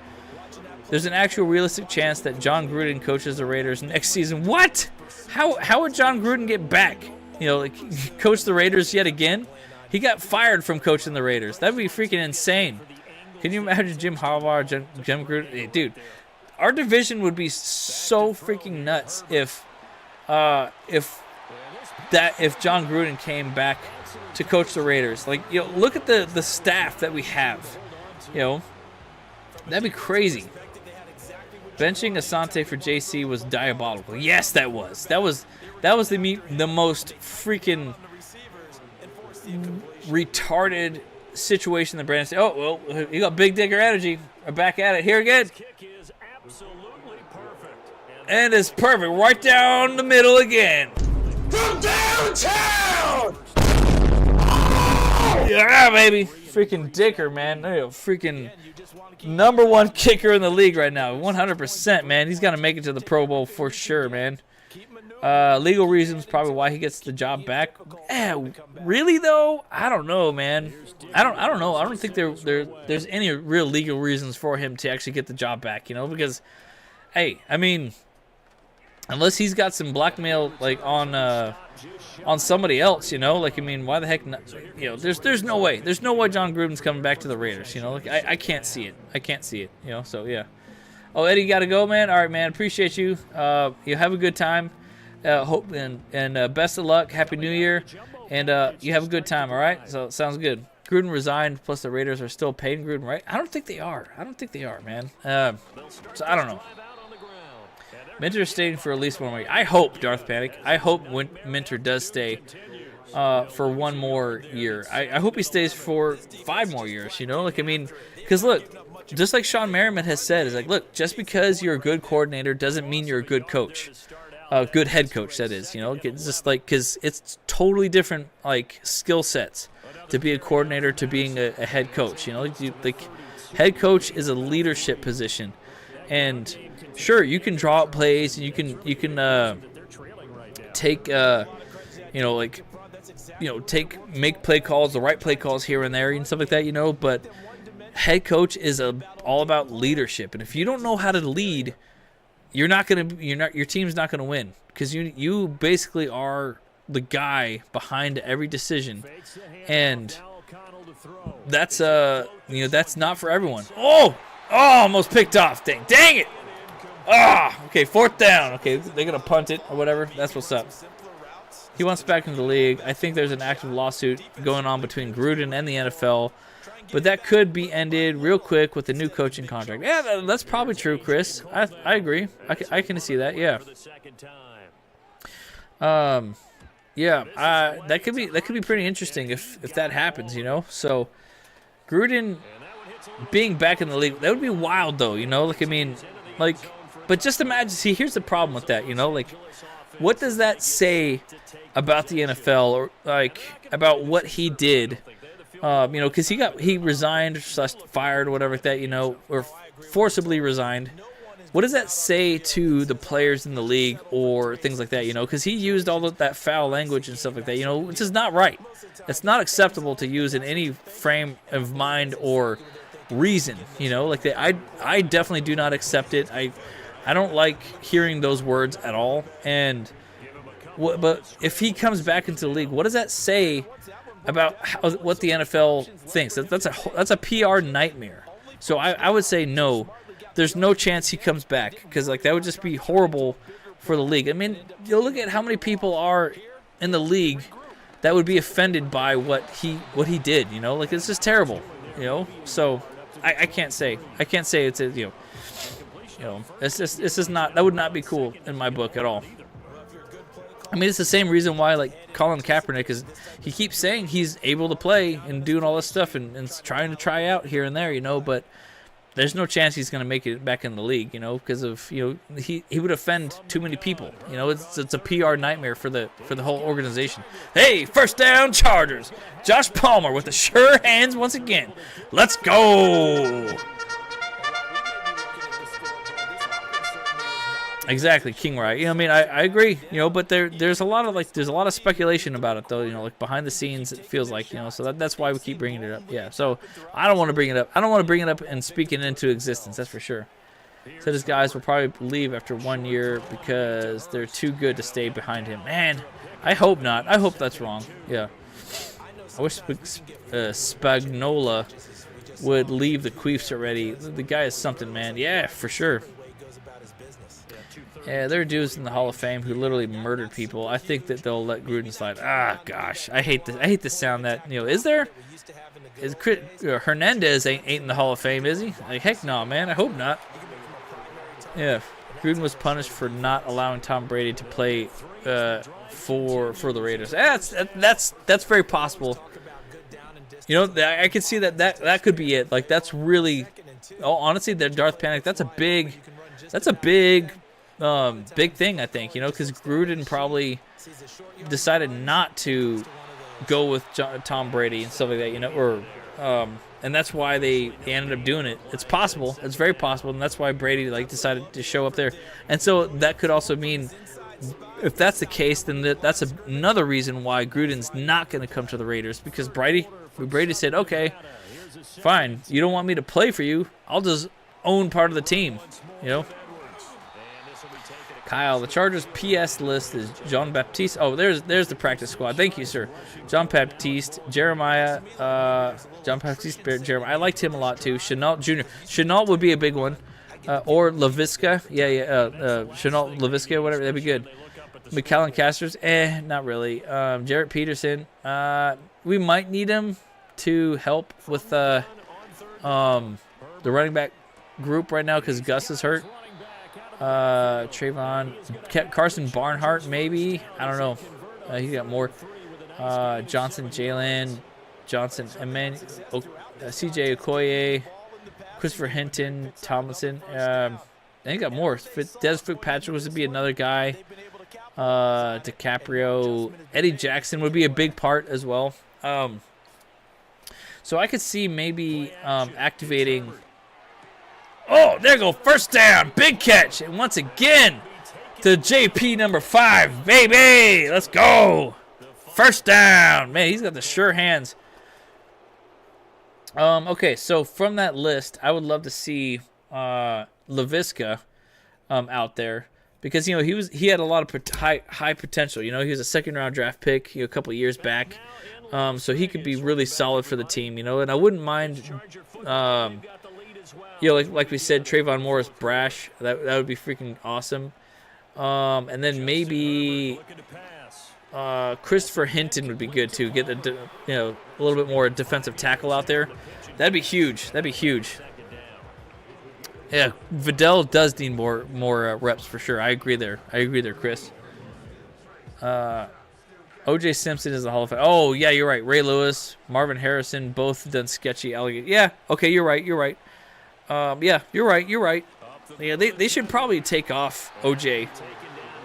There's an actual realistic chance that John Gruden coaches the Raiders next season. What? How would John Gruden get back? Coach the Raiders yet again? He got fired from coaching the Raiders. That'd be freaking insane. Can you imagine Jim Harbaugh, Jim Gruden? Hey, dude, our division would be so freaking nuts if John Gruden came back to coach the Raiders. Look at the staff that we have. That'd be crazy. Benching Asante for JC was diabolical. Yes, that was. That was the most freaking retarded situation that Brandon said. Oh, well, you got Big Digger energy. We're back at it here again. And it's perfect. Right down the middle again. From downtown! Yeah, baby. freaking Dicker, man. Freaking #1 kicker in the league right now. 100%, man. He's got to make it to the Pro Bowl for sure, man. Legal reasons probably why he gets the job back. Really though? I don't know, man. I don't know. I don't think there's any real legal reasons for him to actually get the job back, you know, because hey, I mean, unless he's got some blackmail like on somebody else, you know, like I mean, why the heck not, you know, there's no way. There's no way John Gruden's coming back to the Raiders, you know. Like I can't see it. I can't see it, you know. So yeah. Oh, Eddie, you got to go, man. All right, man. Appreciate you. You have a good time. Hope and best of luck. Happy New Year, and you have a good time. All right. So sounds good. Gruden resigned. Plus the Raiders are still paying Gruden, right? I don't think they are. I don't think they are, man. So I don't know. Minter is staying for at least 1 more year. I hope, Darth Panic. I hope Minter does stay for 1 more year. I hope he stays for 5 more years. You know, like I mean, because look, just like Sean Merriman has said, is like, look, just because you're a good coordinator doesn't mean you're a good coach. Good head coach, that is, you know. It's just like, because it's totally different, like, skill sets to be a coordinator to being a head coach, you know. Like, head coach is a leadership position, and sure, you can draw up plays, and you can take, you know, like, you know, make play calls, the right play calls here and there, and stuff like that, you know. But head coach is all about leadership, and if you don't know how to lead, your team's not gonna win, because you basically are the guy behind every decision, and that's you know, that's not for everyone. Oh, almost picked off. Dang it. Okay, 4th down. Okay, they're gonna punt it or whatever. That's what's up. He wants back into the league. I think there's an active lawsuit going on between Gruden and the NFL. But that could be ended real quick with the new coaching contract. Yeah, that's probably true, Chris. I agree. I can see that. Yeah. Yeah. That could be pretty interesting if that happens. You know. So Gruden being back in the league, that would be wild, though. You know. Like I mean, like, but just imagine. See, here's the problem with that. You know, like, what does that say about the NFL, or like about what he did? You know, because he resigned / fired or whatever like that, you know, or forcibly resigned. What does that say to the players in the league or things like that, you know? Because he used all of that foul language and stuff like that, you know, which is not right. It's not acceptable to use in any frame of mind or reason, you know? Like I definitely do not accept it. I don't like hearing those words at all. And but if he comes back into the league, what does that say about what the NFL thinks? That's a PR nightmare. So I would say no. There's no chance he comes back, because like that would just be horrible for the league. I mean, you look at how many people are in the league that would be offended by what he did. You know, like it's just terrible. You know, so I can't say it's a, you know it's just not, that would not be cool in my book at all. I mean, it's the same reason why, like, Colin Kaepernick he keeps saying he's able to play and doing all this stuff and trying to try out here and there, you know, but there's no chance he's going to make it back in the league, you know, because of, you know, he would offend too many people. You know, it's a PR nightmare for the whole organization. Hey, 1st down Chargers. Josh Palmer with the sure hands once again. Let's go. Exactly, King Riot. You know, I mean, I agree. You know, but there's a lot of speculation about it, though. You know, like behind the scenes, it feels like, you know. So that's why we keep bringing it up. Yeah. So I don't want to bring it up. I don't want to bring it up and speak it into existence. That's for sure. So his guys will probably leave after 1 year because they're too good to stay behind him. Man, I hope not. I hope that's wrong. Yeah. I wish Spagnola would leave the Queefs already. The guy is something, man. Yeah, for sure. Yeah, there are dudes in the Hall of Fame who literally murdered people. I think that they'll let Gruden slide. Ah, gosh, I hate the sound that, you know. Is Hernandez ain't in the Hall of Fame, is he? Like, heck no, man. I hope not. Yeah, Gruden was punished for not allowing Tom Brady to play for the Raiders. That's very possible. You know, I could see that could be it. Like, that's really, honestly, that Darth Panic. That's a big thing, I think, you know, because Gruden probably decided not to go with Tom Brady and stuff like that, you know, or And that's why they ended up doing it. It's possible. It's very possible, and that's why Brady decided to show up there. And so that could also mean, if that's the case, then that's another reason why Gruden's not going to come to the Raiders, because Brady said, okay, fine, you don't want me to play for you, I'll just own part of the team, you know. Kyle, the Chargers PS list is John Baptiste. Oh, there's the practice squad. Thank you, sir. John Baptiste, Jeremiah, John Baptiste, Jeremiah. I liked him a lot too. Chenault Jr. Chenault would be a big one, or Laviska. Chenault Laviska, whatever. That'd be good. McAllen Casters, not really. Jarrett Peterson. We might need him to help with the running back group right now because Gus is hurt. Trayvon, Carson Barnhart, maybe. I don't know. He got more. Johnson, Jalen, Johnson, CJ Okoye, Christopher Hinton, Tomlinson. He got more. Des Fitzpatrick was to be another guy. DiCaprio, Eddie Jackson would be a big part as well. So I could see maybe activating. Oh, there you go. First down. Big catch. And once again, to JP number 5. Baby, let's go. First down. Man, he's got the sure hands. Okay, so from that list, I would love to see Laviska out there. Because, you know, he had a lot of high potential. You know, he was a second-round draft pick a couple of years back. So he could be really solid for the team, you know. And I wouldn't mind... you know, like we said, Trayvon Morris, brash. That would be freaking awesome. And then maybe Christopher Hinton would be good too. Get a little bit more defensive tackle out there. That'd be huge. That'd be huge. Yeah, Vidal does need more reps for sure. I agree there. Chris. O.J. Simpson is the Hall of Fame. Oh yeah, you're right. Ray Lewis, Marvin Harrison, both done sketchy alligator. Yeah. Okay, you're right. Yeah, you're right. Yeah, they should probably take off OJ.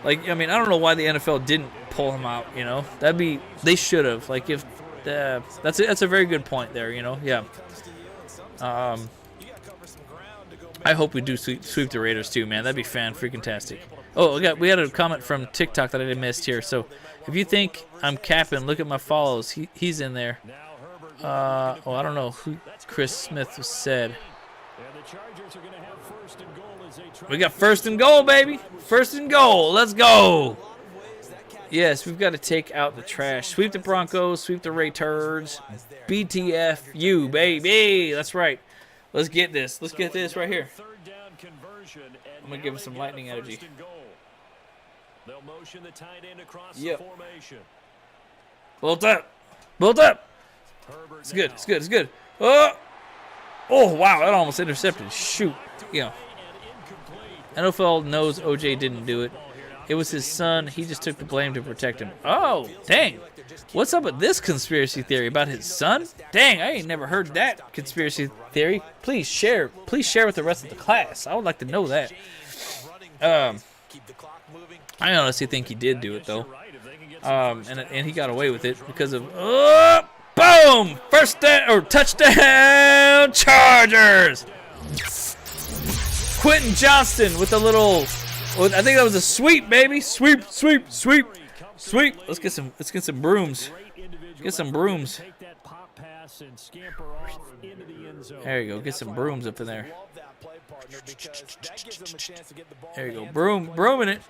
Like, I mean, I don't know why the NFL didn't pull him out, you know. They should have. Like, if that's a very good point there, you know. Yeah. I hope we do sweep the Raiders too, man. That'd be fan-freaking-tastic. Oh, we had a comment from TikTok that I missed here. So, if you think I'm capping, look at my follows. He's in there. I don't know who Chris Smith said. We got first and goal, baby. First and goal. Let's go. Yes, we've got to take out the trash. Sweep the Broncos. Sweep the Raiders. BTFU, baby. That's right. Let's get this. Let's get this right here. I'm going to give him some lightning energy. Yep. Built up. It's good. Oh, wow. That almost intercepted. Shoot. Yeah. NFL knows OJ didn't do it. It was his son. He just took the blame to protect him. Oh, dang. What's up with this conspiracy theory about his son? Dang, I ain't never heard that conspiracy theory. Please share with the rest of the class. I would like to know that. I honestly think he did do it, though. And he got away with it because of... boom! First down, or touchdown, Chargers! Quentin Johnston with a little, I think that was a sweep, baby. Sweep. Let's get some brooms. Get some brooms. There you go. Get some brooms up in there. There you go. Brooming it.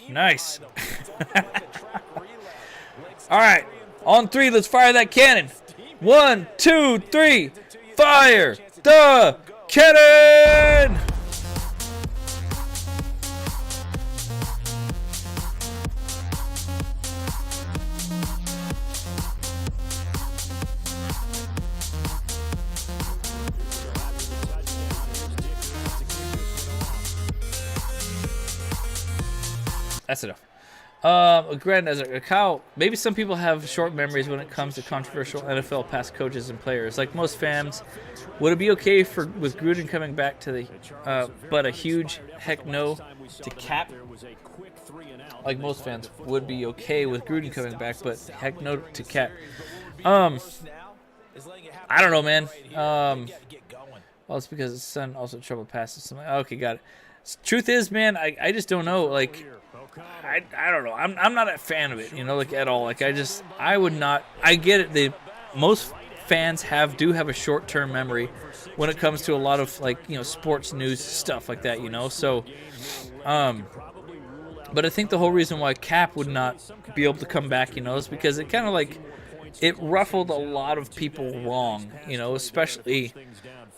Nice. All right. On 3, let's fire that cannon. 1, 2, 3. Fire the cannon! That's enough. Granted, Kyle, maybe some people have short memories when it comes to controversial NFL past coaches and players. Like most fans, would it be okay with Gruden coming back to the, but a huge heck no to Cap? Like most fans would be okay with Gruden coming back, but heck no to Cap. I don't know, man. Well, it's because his son also trouble passes. Something. Okay, got it. Truth is, man, I just don't know. Like, I don't know. I'm not a fan of it, you know, like at all. Like I would not. I get it. Most fans do have a short-term memory when it comes to a lot of, like, you know, sports news stuff like that, you know. So, but I think the whole reason why Cap would not be able to come back, you know, is because it kind of like it ruffled a lot of people wrong, you know, especially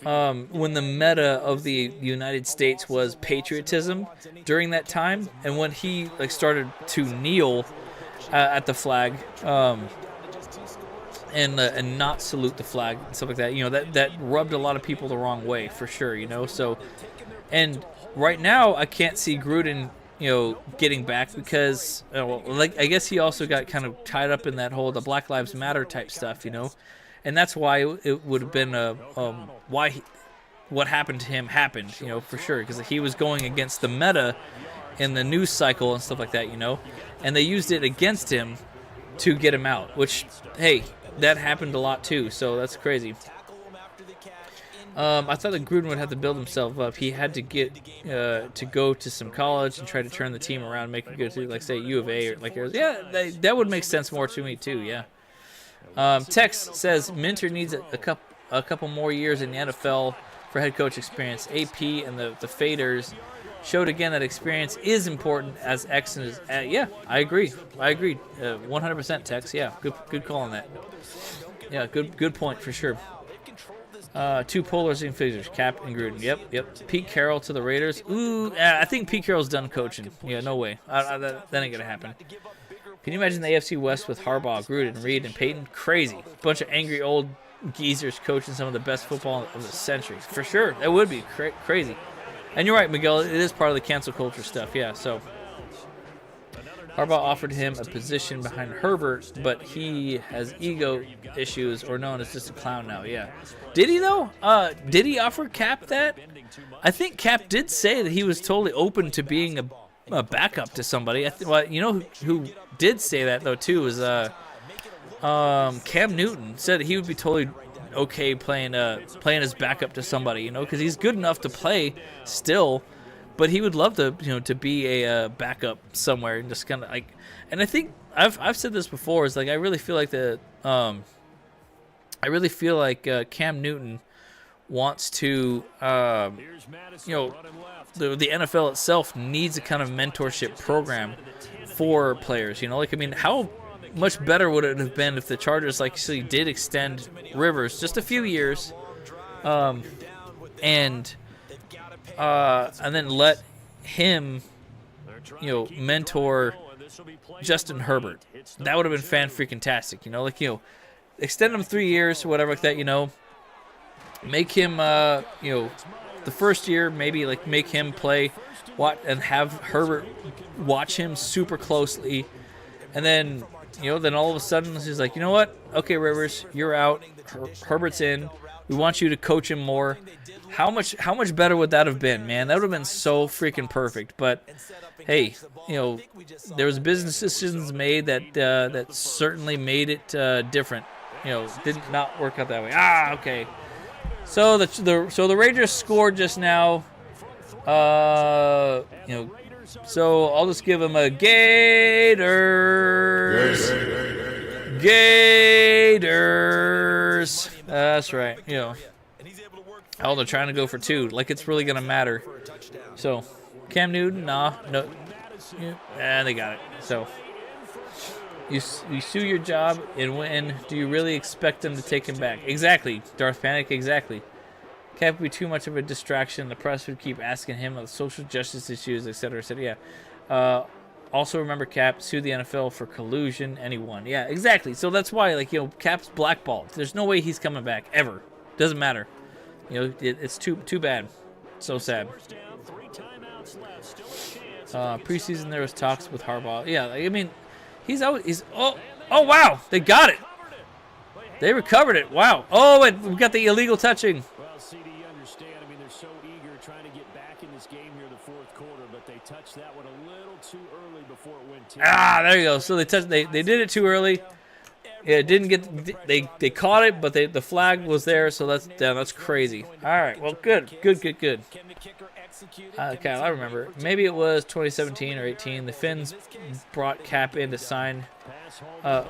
when the meta of the United States was patriotism during that time, and when he like started to kneel at the flag and not salute the flag and stuff like that, you know, that rubbed a lot of people the wrong way for sure, you know. So, and right now I can't see Gruden, you know, getting back because like I guess he also got kind of tied up in that whole the Black Lives Matter type stuff, you know. And that's why it would have been what happened to him happened, you know, for sure, because he was going against the meta in the news cycle and stuff like that, you know, and they used it against him to get him out, which, hey, that happened a lot too, so that's crazy. I thought that Gruden would have to build himself up. He had to get to go to some college and try to turn the team around, make it good to, like, say, U of A or like, yeah, that would make sense more to me too, yeah. Tex says Minter needs a couple more years in the NFL for head coach experience. AP and the Faders showed again that experience is important as X and his. Yeah, I agree. 100%, Tex. Yeah, good call on that. Yeah, good point for sure. Two polarizing figures, Cap and Gruden. Yep. Pete Carroll to the Raiders. Ooh, I think Pete Carroll's done coaching. Yeah, no way. That ain't gonna happen. Can you imagine the AFC West with Harbaugh, Gruden, Reed, and Peyton? Crazy. Bunch of angry old geezers coaching some of the best football of the century. For sure. That would be crazy. And you're right, Miguel. It is part of the cancel culture stuff. Yeah, so Harbaugh offered him a position behind Herbert, but he has ego issues or known as just a clown now. Yeah. Did he, though? Did he offer Cap that? I think Cap did say that he was totally open to being a backup to somebody. Well, you know who did say that though too was Cam Newton said he would be totally okay playing as backup to somebody, you know, because he's good enough to play still, but he would love to, you know, to be a backup somewhere and just kind of like. And I think I've said this before. Is like I really feel like Cam Newton wants to, you know. The NFL itself needs a kind of mentorship program for players. You know, like, I mean, how much better would it have been if the Chargers actually did extend Rivers just a few years, and then let him, you know, mentor Justin Herbert. That would have been fan-freaking-tastic. You know, like, you know, extend him 3 years or whatever like that. You know, make him, you know, the first year, maybe like make him play and have Herbert watch him super closely. And then, you know, then all of a sudden he's like, you know what? Okay, Rivers, you're out. Herbert's in. We want you to coach him more. How much better would that have been, man? That would have been so freaking perfect. But hey, you know, there was business decisions made that certainly made it different. You know, did not work out that way. Okay. So the Rangers scored just now. You know, so I'll just give them a Gators. Gators. That's right. You know. Oh, they're trying to go for two. Like it's really gonna matter. So, Cam Newton, no. And they got it. So. You sue your job and win. Do you really expect them to take him back? Exactly, Darth Panic, exactly. Can't be too much of a distraction. The press would keep asking him of social justice issues, etc. Yeah. Also remember, Cap sued the NFL for collusion, and he won. Yeah, exactly. So that's why, like, you know, Cap's blackballed. There's no way he's coming back ever. Doesn't matter. You know, it's too bad. So sad. Preseason there was talks with Harbaugh. Yeah, like, I mean. He's oh wow, they got it. They recovered it. Wow. Oh, and we got the illegal touching. Well, CD, you understand. I mean, they're so eager trying to get back in this game here in the fourth quarter, but they touched that one a little too early before it went 10. There you go. So they did it too early. Yeah, it didn't get they caught it, but the flag was there, so that's crazy. All right, well, good. Okay, I remember. Maybe it was 2017 or 18. The Finns brought Cap in to sign when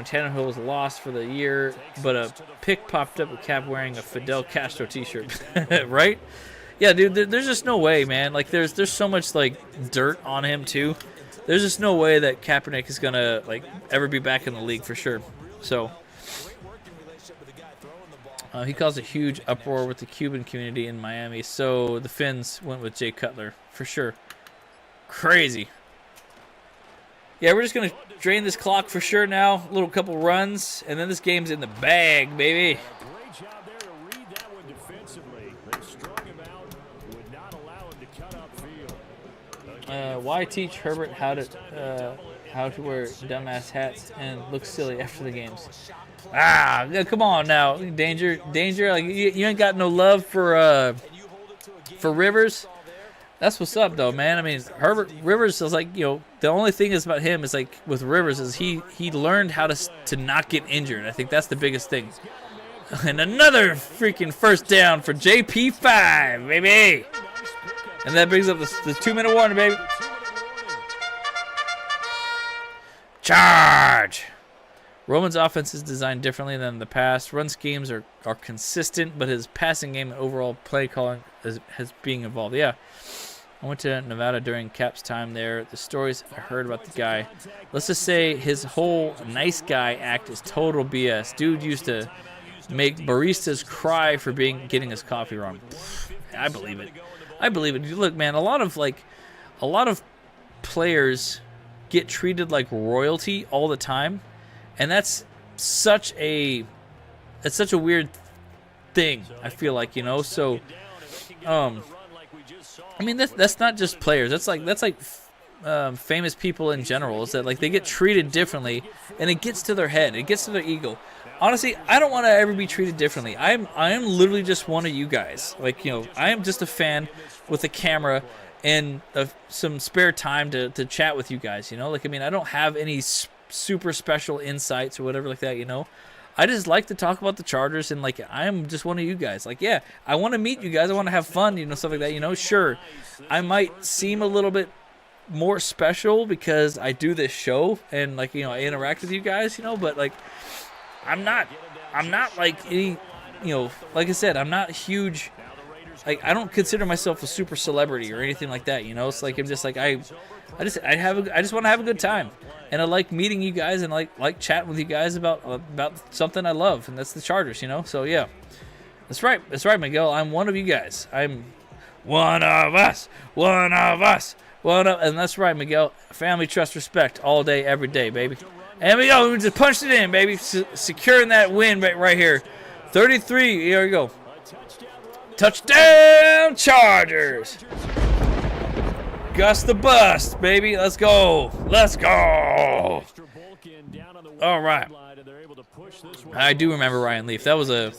Tannehill was lost for the year, but a pic popped up with Cap wearing a Fidel Castro T-shirt, right? Yeah, dude, there's just no way, man. Like, there's so much like dirt on him too. There's just no way that Kaepernick is gonna like ever be back in the league for sure. So he caused a huge uproar with the Cuban community in Miami. So the Finns went with Jay Cutler for sure. Crazy. Yeah, we're just gonna drain this clock for sure now. A little couple runs, and then this game's in the bag, baby. Great job there to read that one defensively. They strung him out, would not allow him to cut upfield. Why teach Herbert how to wear dumbass hats and look silly after the games? Yeah, come on now, danger. Like you ain't got no love for Rivers. That's what's up, though, man. I mean, Rivers is like, the only thing is about him is like with Rivers is he learned how to not get injured. I think that's the biggest thing. And another freaking first down for JP5, baby. And that brings up the 2-minute warning, baby. Charge. Roman's offense is designed differently than the past. Run schemes are consistent, but his passing game and overall play calling has being evolved. Yeah. I went to Nevada during Cap's time there. The stories I heard about the guy, let's just say his whole nice guy act is total BS. Dude used to make baristas cry for getting his coffee wrong. I believe it. Look, man, a lot of players get treated like royalty all the time, and that's such a weird thing. I feel like, so I mean, that's not just players. That's like famous people in general. Is that like they get treated differently, and it gets to their head. It gets to their ego. Honestly, I don't want to ever be treated differently. I am literally just one of you guys. Like, I am just a fan with a camera and some spare time to chat with you guys. Like, I mean, I don't have any super special insights or whatever like that. I just like to talk about the Chargers, and like I am just one of you guys. Like, yeah, I want to meet you guys. I want to have fun, stuff like that. Sure, I might seem a little bit more special because I do this show and like I interact with you guys. But like I'm not like any like I said, I'm not huge. Like, I don't consider myself a super celebrity or anything like that. It's like I'm just like I just want to have a good time. And I like meeting you guys and like chatting with you guys about something I love, and that's the Chargers, So yeah, that's right, Miguel. I'm one of you guys. I'm one of us, and that's right, Miguel. Family, trust, respect, all day, every day, baby. And we go. We just punched it in, baby, securing that win right here. 33. Here we go. Touchdown, Chargers. Gus the Bust, baby. Let's go. All right. I do remember Ryan Leaf. That was a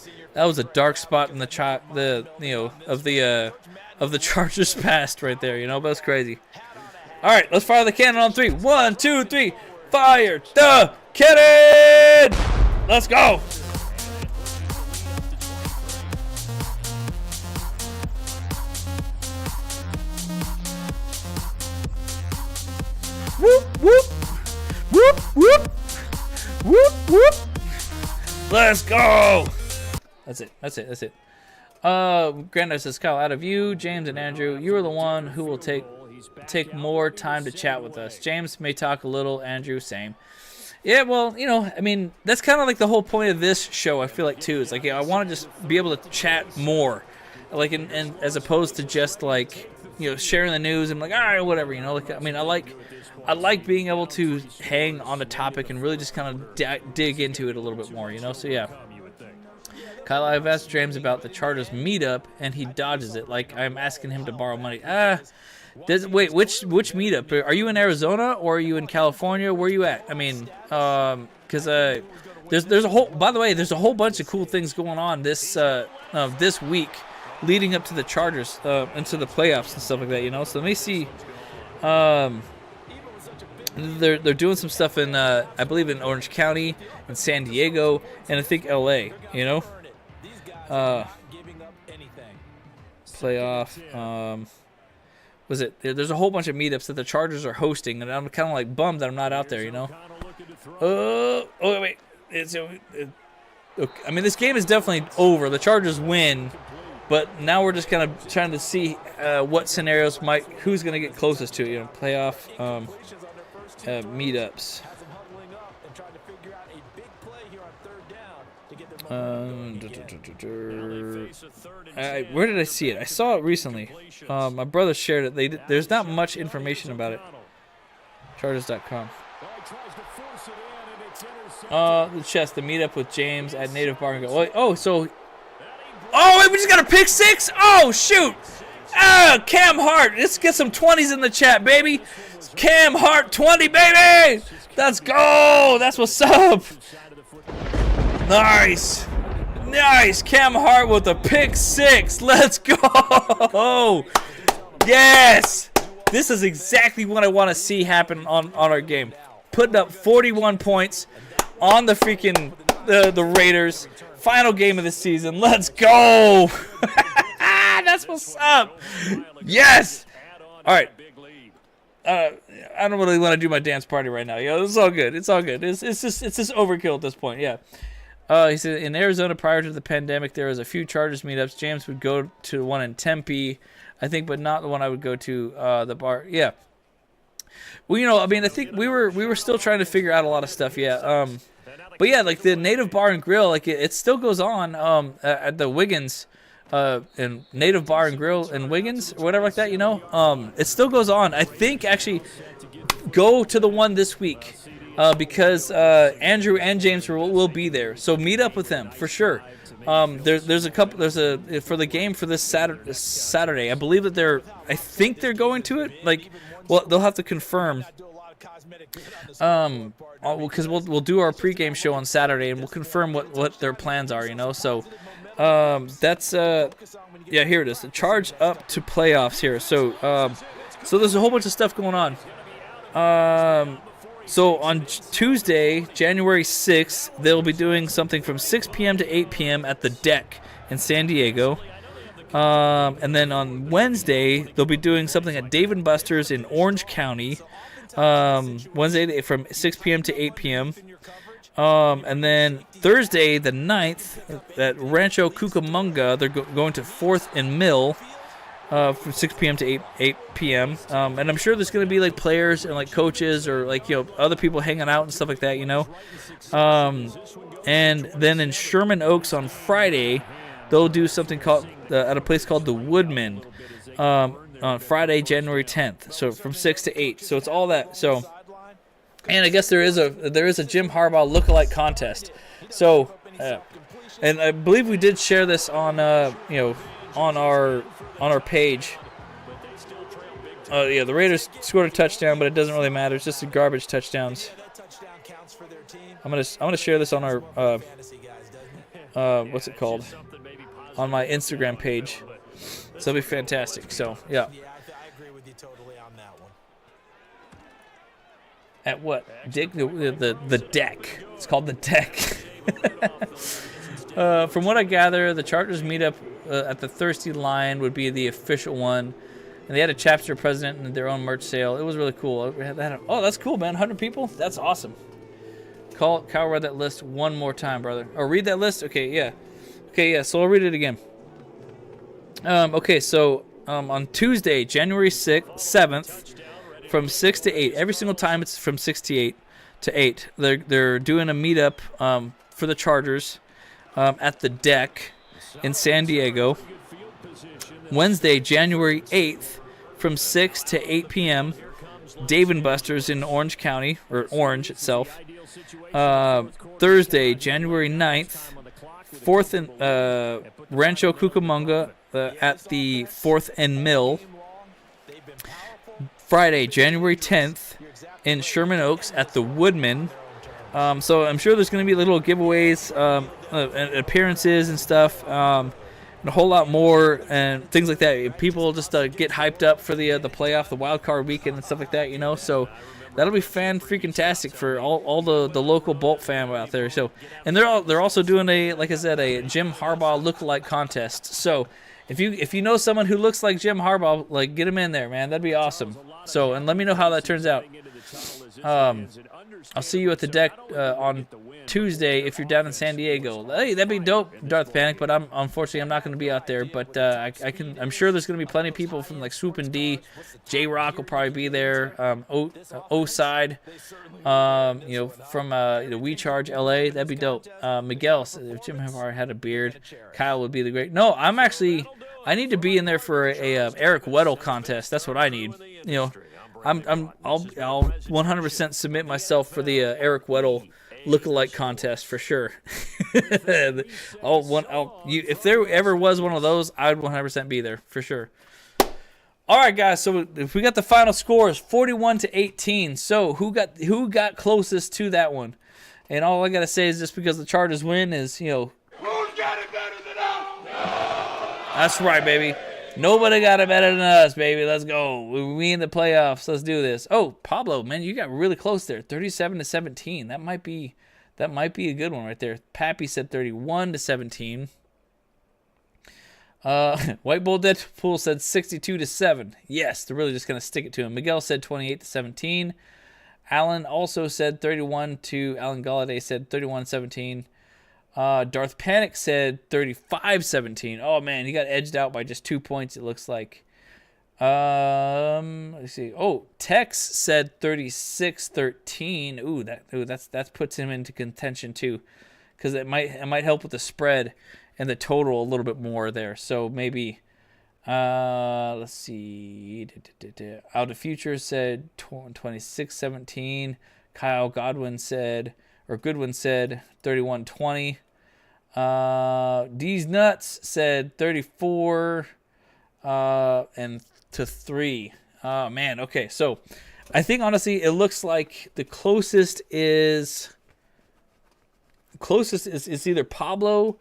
dark spot in of the Chargers past right there. But it's crazy. All right, let's fire the cannon on 3. 1, 2, 3. Fire the cannon. Let's go. Whoop, whoop, whoop, whoop, whoop, whoop. Let's go. That's it. Granddad says, Kyle, out of you, James, and Andrew, you are the one who will take more time to chat with us. James may talk a little, Andrew, same. Yeah, well, I mean, that's kind of like the whole point of this show, I feel like, too. It's like, I want to just be able to chat more. Like, and as opposed to just, like, sharing the news and like, all right, whatever, like, I mean, I like being able to hang on the topic and really just kind of dig into it a little bit more, so yeah. Kyle, I've asked James about the Chargers meetup, and he dodges it. Like, I'm asking him to borrow money. Wait, which meetup? Are you in Arizona or are you in California? Where are you at? I mean, because there's a whole. By the way, there's a whole bunch of cool things going on this week, leading up to the Chargers into the playoffs and stuff like that. So let me see. they're doing some stuff in I believe in Orange County, in San Diego, and I think LA. You know, playoff. Was it? There's a whole bunch of meetups that the Chargers are hosting, and I'm kind of like bummed that I'm not out there. You know. Oh wait. I mean, this game is definitely over. The Chargers win, but now we're just kind of trying to see what scenarios who's going to get closest to it. You know, playoff meetups. Where did I see it? I saw it recently. My brother shared it. There's not much information about it. Chargers.com. The meetup with James at Native Bar and Grill. Oh, wait, we just got a pick six? Oh, shoot. Cam Hart. Let's get some 20s in the chat, baby. Cam Hart 20, baby. Let's go. That's what's up. Nice. Cam Hart with a pick six. Let's go. Yes. This is exactly what I want to see happen on our game. Putting up 41 points on the freaking the Raiders. Final game of the season. Let's go. That's what's up. Yes. All right. I don't really want to do my dance party right now. It's all good. It's just overkill at this point. Yeah. He said in Arizona prior to the pandemic there was a few Chargers meetups. James would go to one in Tempe, I think, but not the one I would go to. The bar. Yeah. Well, I mean, I think we were still trying to figure out a lot of stuff. Yeah. But yeah, like the Native Bar and Grill, like it still goes on at the Wiggins, and Native Bar and Grill in Wiggins or whatever like that. It still goes on. I think actually go to the one this week because Andrew and James will be there. So meet up with them for sure. There's for the game for this Saturday. I believe that I think they're going to it. Like, well, they'll have to confirm. Because we'll do our pregame show on Saturday and we'll confirm what their plans are. So, that's yeah. Here it is. The charge up to playoffs here. So there's a whole bunch of stuff going on. So on Tuesday, January 6th, they'll be doing something from 6 p.m. to 8 p.m. at the Deck in San Diego. And then on Wednesday, they'll be doing something at Dave & Buster's in Orange County. Wednesday from 6 p.m. to 8 p.m. And then Thursday, the 9th, at Rancho Cucamonga, they're going to 4th and Mill. From 6 p.m. to 8 p.m. And I'm sure there's going to be like players and like coaches or like other people hanging out and stuff like that. And then in Sherman Oaks on Friday, they'll do something called at a place called the Woodman on Friday, January 10th. So from 6 to 8. So it's all that. So, and I guess there is a Jim Harbaugh lookalike contest. So, and I believe we did share this on on our page. Yeah, the Raiders scored a touchdown, but it doesn't really matter. It's just a garbage touchdowns. I'm gonna share this on our what's it called? On my Instagram page. So it'll be fantastic. So yeah. I agree with you totally on that one. At what? Dick the Deck. It's called the Deck. From what I gather, the Chargers meetup at the Thirsty Lion would be the official one. And they had a chapter president and their own merch sale. It was really cool. Oh, that's cool, man. 100 people? That's awesome. Kyle read that list one more time, brother. Oh, read that list? Okay, yeah. So I'll read it again. Okay, so on Tuesday, January 7th, from 6 to 8. Every single time it's from 6 to 8. They're doing a meetup for the Chargers at the Deck in San Diego. Wednesday, January 8th, from 6 to 8 p.m., Dave & Buster's in Orange County, or Orange itself. Thursday, January 9th, 4th and Rancho Cucamonga at the 4th and Mill. Friday, January 10th, in Sherman Oaks at the Woodman. So I'm sure there's going to be little giveaways, appearances and stuff, and a whole lot more and things like that. People just get hyped up for the playoff, the wild card weekend and stuff like that, So That'll be fan freaking tastic for all the local Bolt fam out there. So, and they're also doing like I said, a Jim Harbaugh lookalike contest. So, if you know someone who looks like Jim Harbaugh, like, get him in there, man. That'd be awesome. So, and let me know how that turns out. I'll see you at the deck on Tuesday if you're down in San Diego. Hey, that'd be dope, Darth Panic. But unfortunately I'm not going to be out there. But I'm sure there's going to be plenty of people from like Swoop and D. J Rock will probably be there. O side, from We Charge LA. That'd be dope. Miguel, if Jim Harbaugh had a beard, Kyle would be the great. No, I need to be in there for a Eric Weddle contest. That's what I need. I'll 100% submit myself for the Eric Weddle lookalike contest for sure. If there ever was one of those, I'd 100% be there for sure. All right, guys. So if we got the final scores, 41-18. So who got closest to that one? And all I gotta say is just because the Chargers win is Who's got it better than us? That's right, baby. Nobody got it better than us, baby. Let's go. We in the playoffs. Let's do this. Oh, Pablo, man, you got really close there. 37-17. That might be a good one right there. Pappy said 31-17. White Bull Deadpool said 62-7. Yes, they're really just gonna stick it to him. Miguel said 28-17. Alan also said 31 to Alan Galladay said 31-17. Darth Panic said 35-17. Oh, man, he got edged out by just 2 points, it looks like. Let's see. Oh, Tex said 36-13. Ooh, that puts him into contention too, because it might help with the spread and the total a little bit more there. So maybe, let's see. Out of Future said 26-17. Kyle Goodwin said 31-20. D's Nuts said 34 and to 3. Oh man, okay. So I think honestly it looks like the closest is either Pablo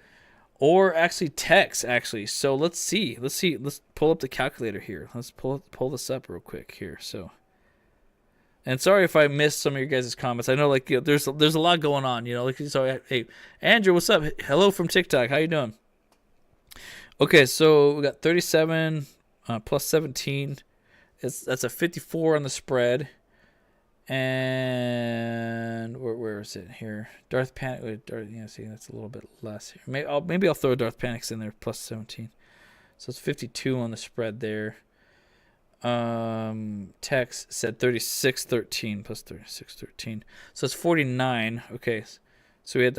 or actually Tex actually. So let's see. Let's pull up the calculator here. Let's pull this up real quick here. So, and sorry if I missed some of your guys' comments. I know, like, there's a lot going on, like, so, hey, Andrew, what's up? Hello from TikTok. How you doing? Okay, so we got 37 plus 17. That's a 54 on the spread. And where is it here? Darth Panic. See, that's a little bit less here. Maybe I'll throw Darth Panics in there plus 17. So it's 52 on the spread there. Tex said 36-13 plus 36-13. So it's 49. Okay. So we had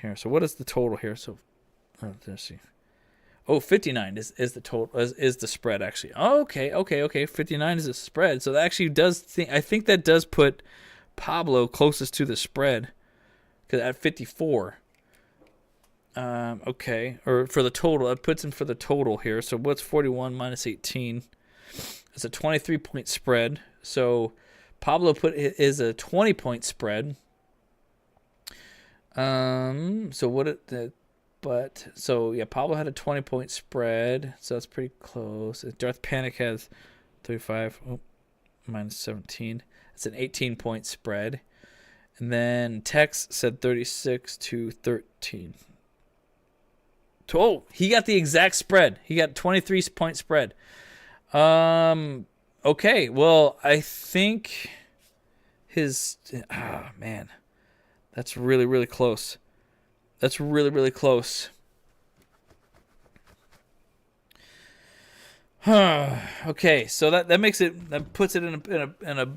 here. So what is the total here? So let's see. Oh, 59 is the total is the spread actually. Oh, okay. 59 is the spread. So that actually I think that does put Pablo closest to the spread, cuz at 54. Okay. Or for the total, it puts him for the total here. So what's 41 minus 18? It's a 23-point spread. So Pablo is a 20-point spread. So Pablo had a 20-point spread. So that's pretty close. Darth Panic has 35 minus 17. It's an 18-point spread. And then Tex said 36-13. Oh, he got the exact spread. He got 23-point spread. Okay, well, I think man, that's really, really close. That's really, really close. Okay, so that puts it in a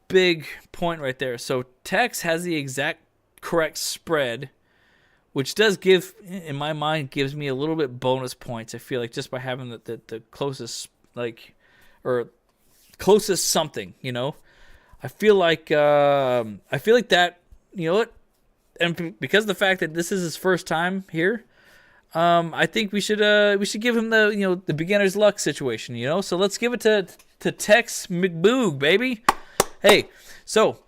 big point right there. So Tex has the exact correct spread, which does give, in my mind, gives me a little bit bonus points. I feel like just by having the closest, or closest something, I feel like that, what, and because of the fact that this is his first time here, I think we should give him the beginner's luck situation, So let's give it to Tex McBoog, baby. Hey, so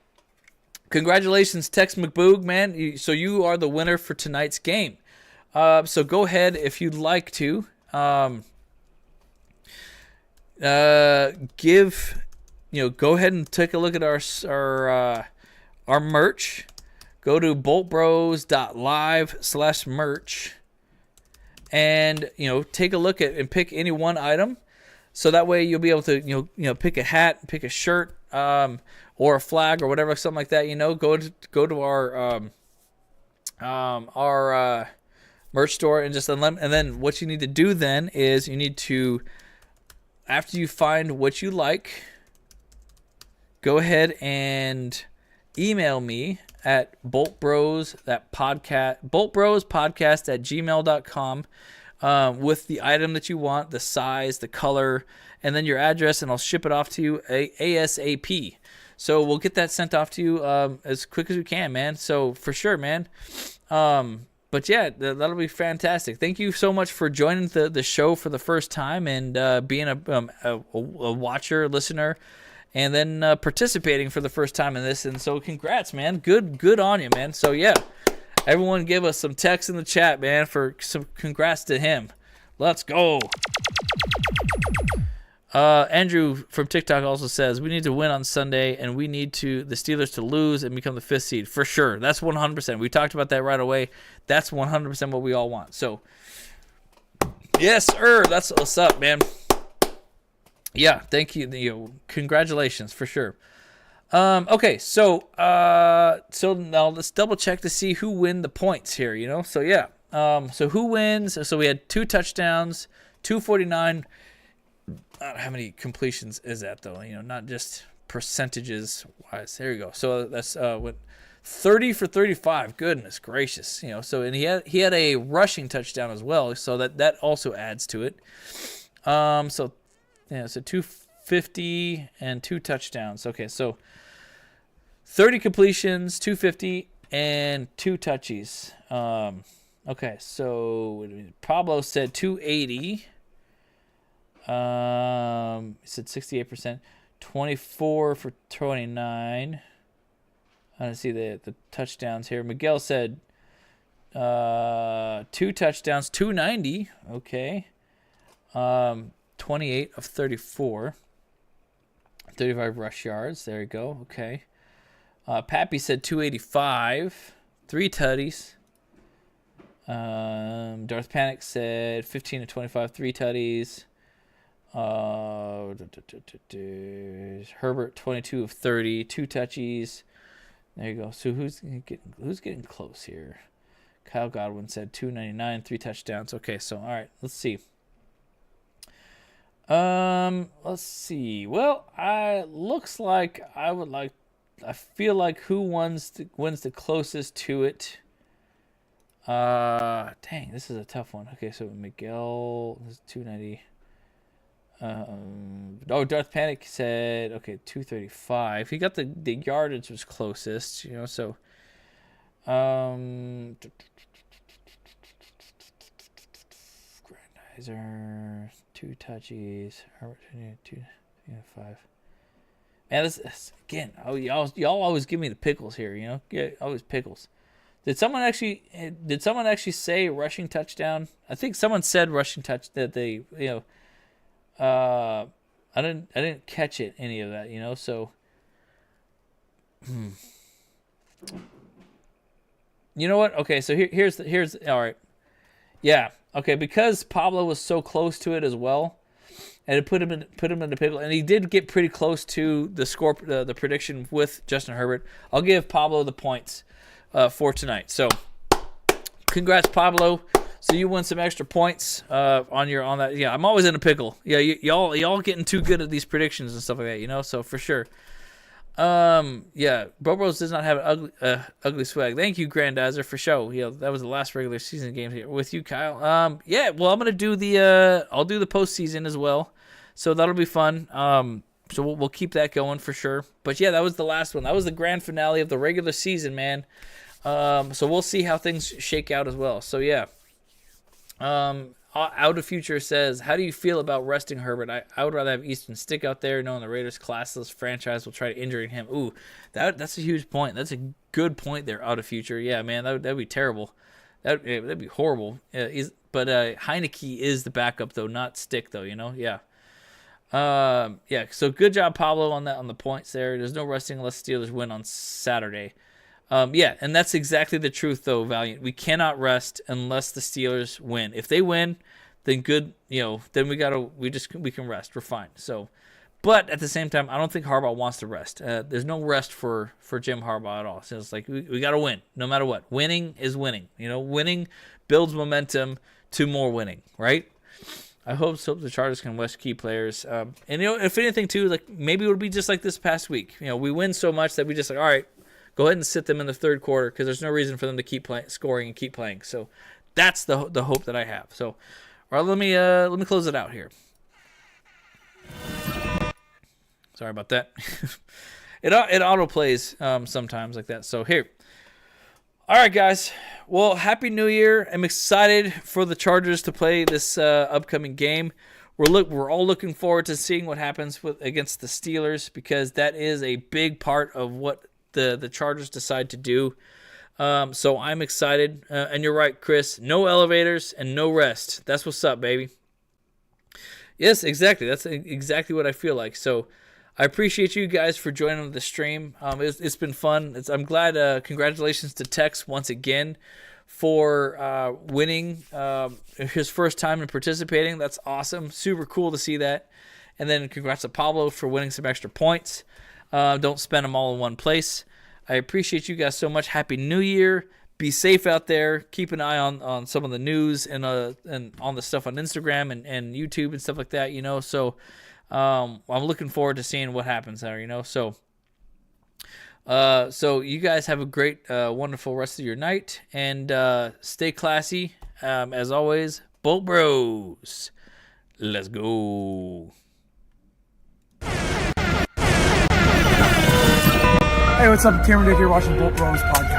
congratulations, Tex McBoog, man. So you are the winner for tonight's game. So go ahead if you'd like to. Give go ahead and take a look at our merch. Go to boltbros.live/merch and take a look at and pick any one item. So that way you'll be able to pick a hat, pick a shirt, or a flag or whatever, something like that. Go to our merch store and then what you need to do then is you need to, after you find what you like, go ahead and email me at boltbrospodcast@gmail.com with the item that you want, the size, the color, and then your address, and I'll ship it off to you ASAP. So we'll get that sent off to you as quick as we can, man. So for sure, man. But yeah, that'll be fantastic. Thank you so much for joining the show for the first time and being a watcher, listener, and then participating for the first time in this. And so congrats, man. Good on you, man. So yeah, everyone give us some text in the chat, man, for some congrats to him. Let's go. Andrew from TikTok also says, we need to win on Sunday, and we need the Steelers to lose and become the 5th seed. For sure. That's 100%. We talked about that right away. That's 100% what we all want. So, yes, sir. That's what's up, man. Yeah, thank you. Congratulations, for sure. Okay, so now let's double check to see who win the points here, So, yeah. So who wins? So we had 2 touchdowns, 249. How many completions is that, though? Not just percentages wise. There you go. So that's 30 for 35. Goodness gracious. So, and he had a rushing touchdown as well. So that also adds to it. So 250 and 2 touchdowns. Okay. So 30 completions, 250 and 2 touchies. Okay. So Pablo said 280. He said 68%, 24 for 29. I don't see the touchdowns here. Miguel said 2 touchdowns, 290. Okay. 28 of 34. 35 rush yards. There you go. Okay. Pappy said 285. 3 tutties. Darth Panic said 15 to 25. 3 tutties. Herbert 22 of 30, 2 touchies. There you go. So who's getting close here? Kyle Godwin said 299, 3 touchdowns. Okay, so all right, let's see. Let's see. Well, looks like I feel like who wins the closest to it. Dang, this is a tough one. Okay, so Miguel is 290. Darth Panic said, okay, 235. He got the yardage was closest, so Grandizer, 2 touchies, 205. Man, this again, y'all always give me the pickles here, Yeah, always pickles. Did someone actually say rushing touchdown? I think someone said rushing touch that they, I didn't catch any of that, so you know what? Okay, so here's all right. Yeah. Okay, because Pablo was so close to it as well, and it put him in the pickle, and he did get pretty close to the score, the prediction with Justin Herbert. I'll give Pablo the points for tonight. So, congrats, Pablo. So you win some extra points on that. Yeah, I'm always in a pickle. Yeah, y'all getting too good at these predictions and stuff like that, So for sure. Yeah, Bobros does not have an ugly swag. Thank you, Grandizer, for show. That was the last regular season game here with you, Kyle. Yeah, well, I'm gonna do I'll do the postseason as well, so that'll be fun. So we'll keep that going for sure. But yeah, that was the last one. That was the grand finale of the regular season, man. So we'll see how things shake out as well. So yeah. Out of Future says, how do you feel about resting Herbert? I would rather have Easton stick out there knowing the Raiders' classless franchise will try to injure him. Ooh, that's a huge point. That's a good point there, Out of Future. Yeah, man, that'd be terrible. That'd be horrible. But Heineke is the backup, though, not Stick, though, Yeah. Yeah, so good job, Pablo, on that, on the points there. There's no resting unless Steelers win on Saturday. Yeah, and that's exactly the truth, though, Valiant. We cannot rest unless the Steelers win. If they win, then good, then we can rest. We're fine. So, but at the same time, I don't think Harbaugh wants to rest. There's no rest for Jim Harbaugh at all. So it's like we got to win no matter what. Winning is winning. Winning builds momentum to more winning, right? I hope the Chargers can rest key players. And if anything too, like maybe it would be just like this past week. We win so much that we just like, all right, go ahead and sit them in the third quarter because there's no reason for them to keep scoring and keep playing. So that's the hope that I have. So, all right, let me close it out here. Sorry about that. It auto plays sometimes like that. So here. All right, guys. Well, Happy New Year. I'm excited for the Chargers to play this upcoming game. We're all looking forward to seeing what happens against the Steelers because that is a big part of what the Chargers decide to do. So I'm excited. And you're right, Chris. No elevators and no rest. That's what's up, baby. Yes, exactly. That's exactly what I feel like. So I appreciate you guys for joining the stream. It's been fun. I'm glad. Congratulations to Tex once again for winning his first time in participating. That's awesome. Super cool to see that. And then congrats to Pablo for winning some extra points. Don't spend them all in one place. I appreciate you guys so much. Happy New Year. Be safe out there. Keep an eye on some of the news and on the stuff on Instagram and YouTube and stuff like that. So. I'm looking forward to seeing what happens there, So you guys have a great, wonderful rest of your night, and stay classy. As always, Bolt Bros. Let's go. Hey, what's up? Cameron Dick here watching Bolt Bros podcast.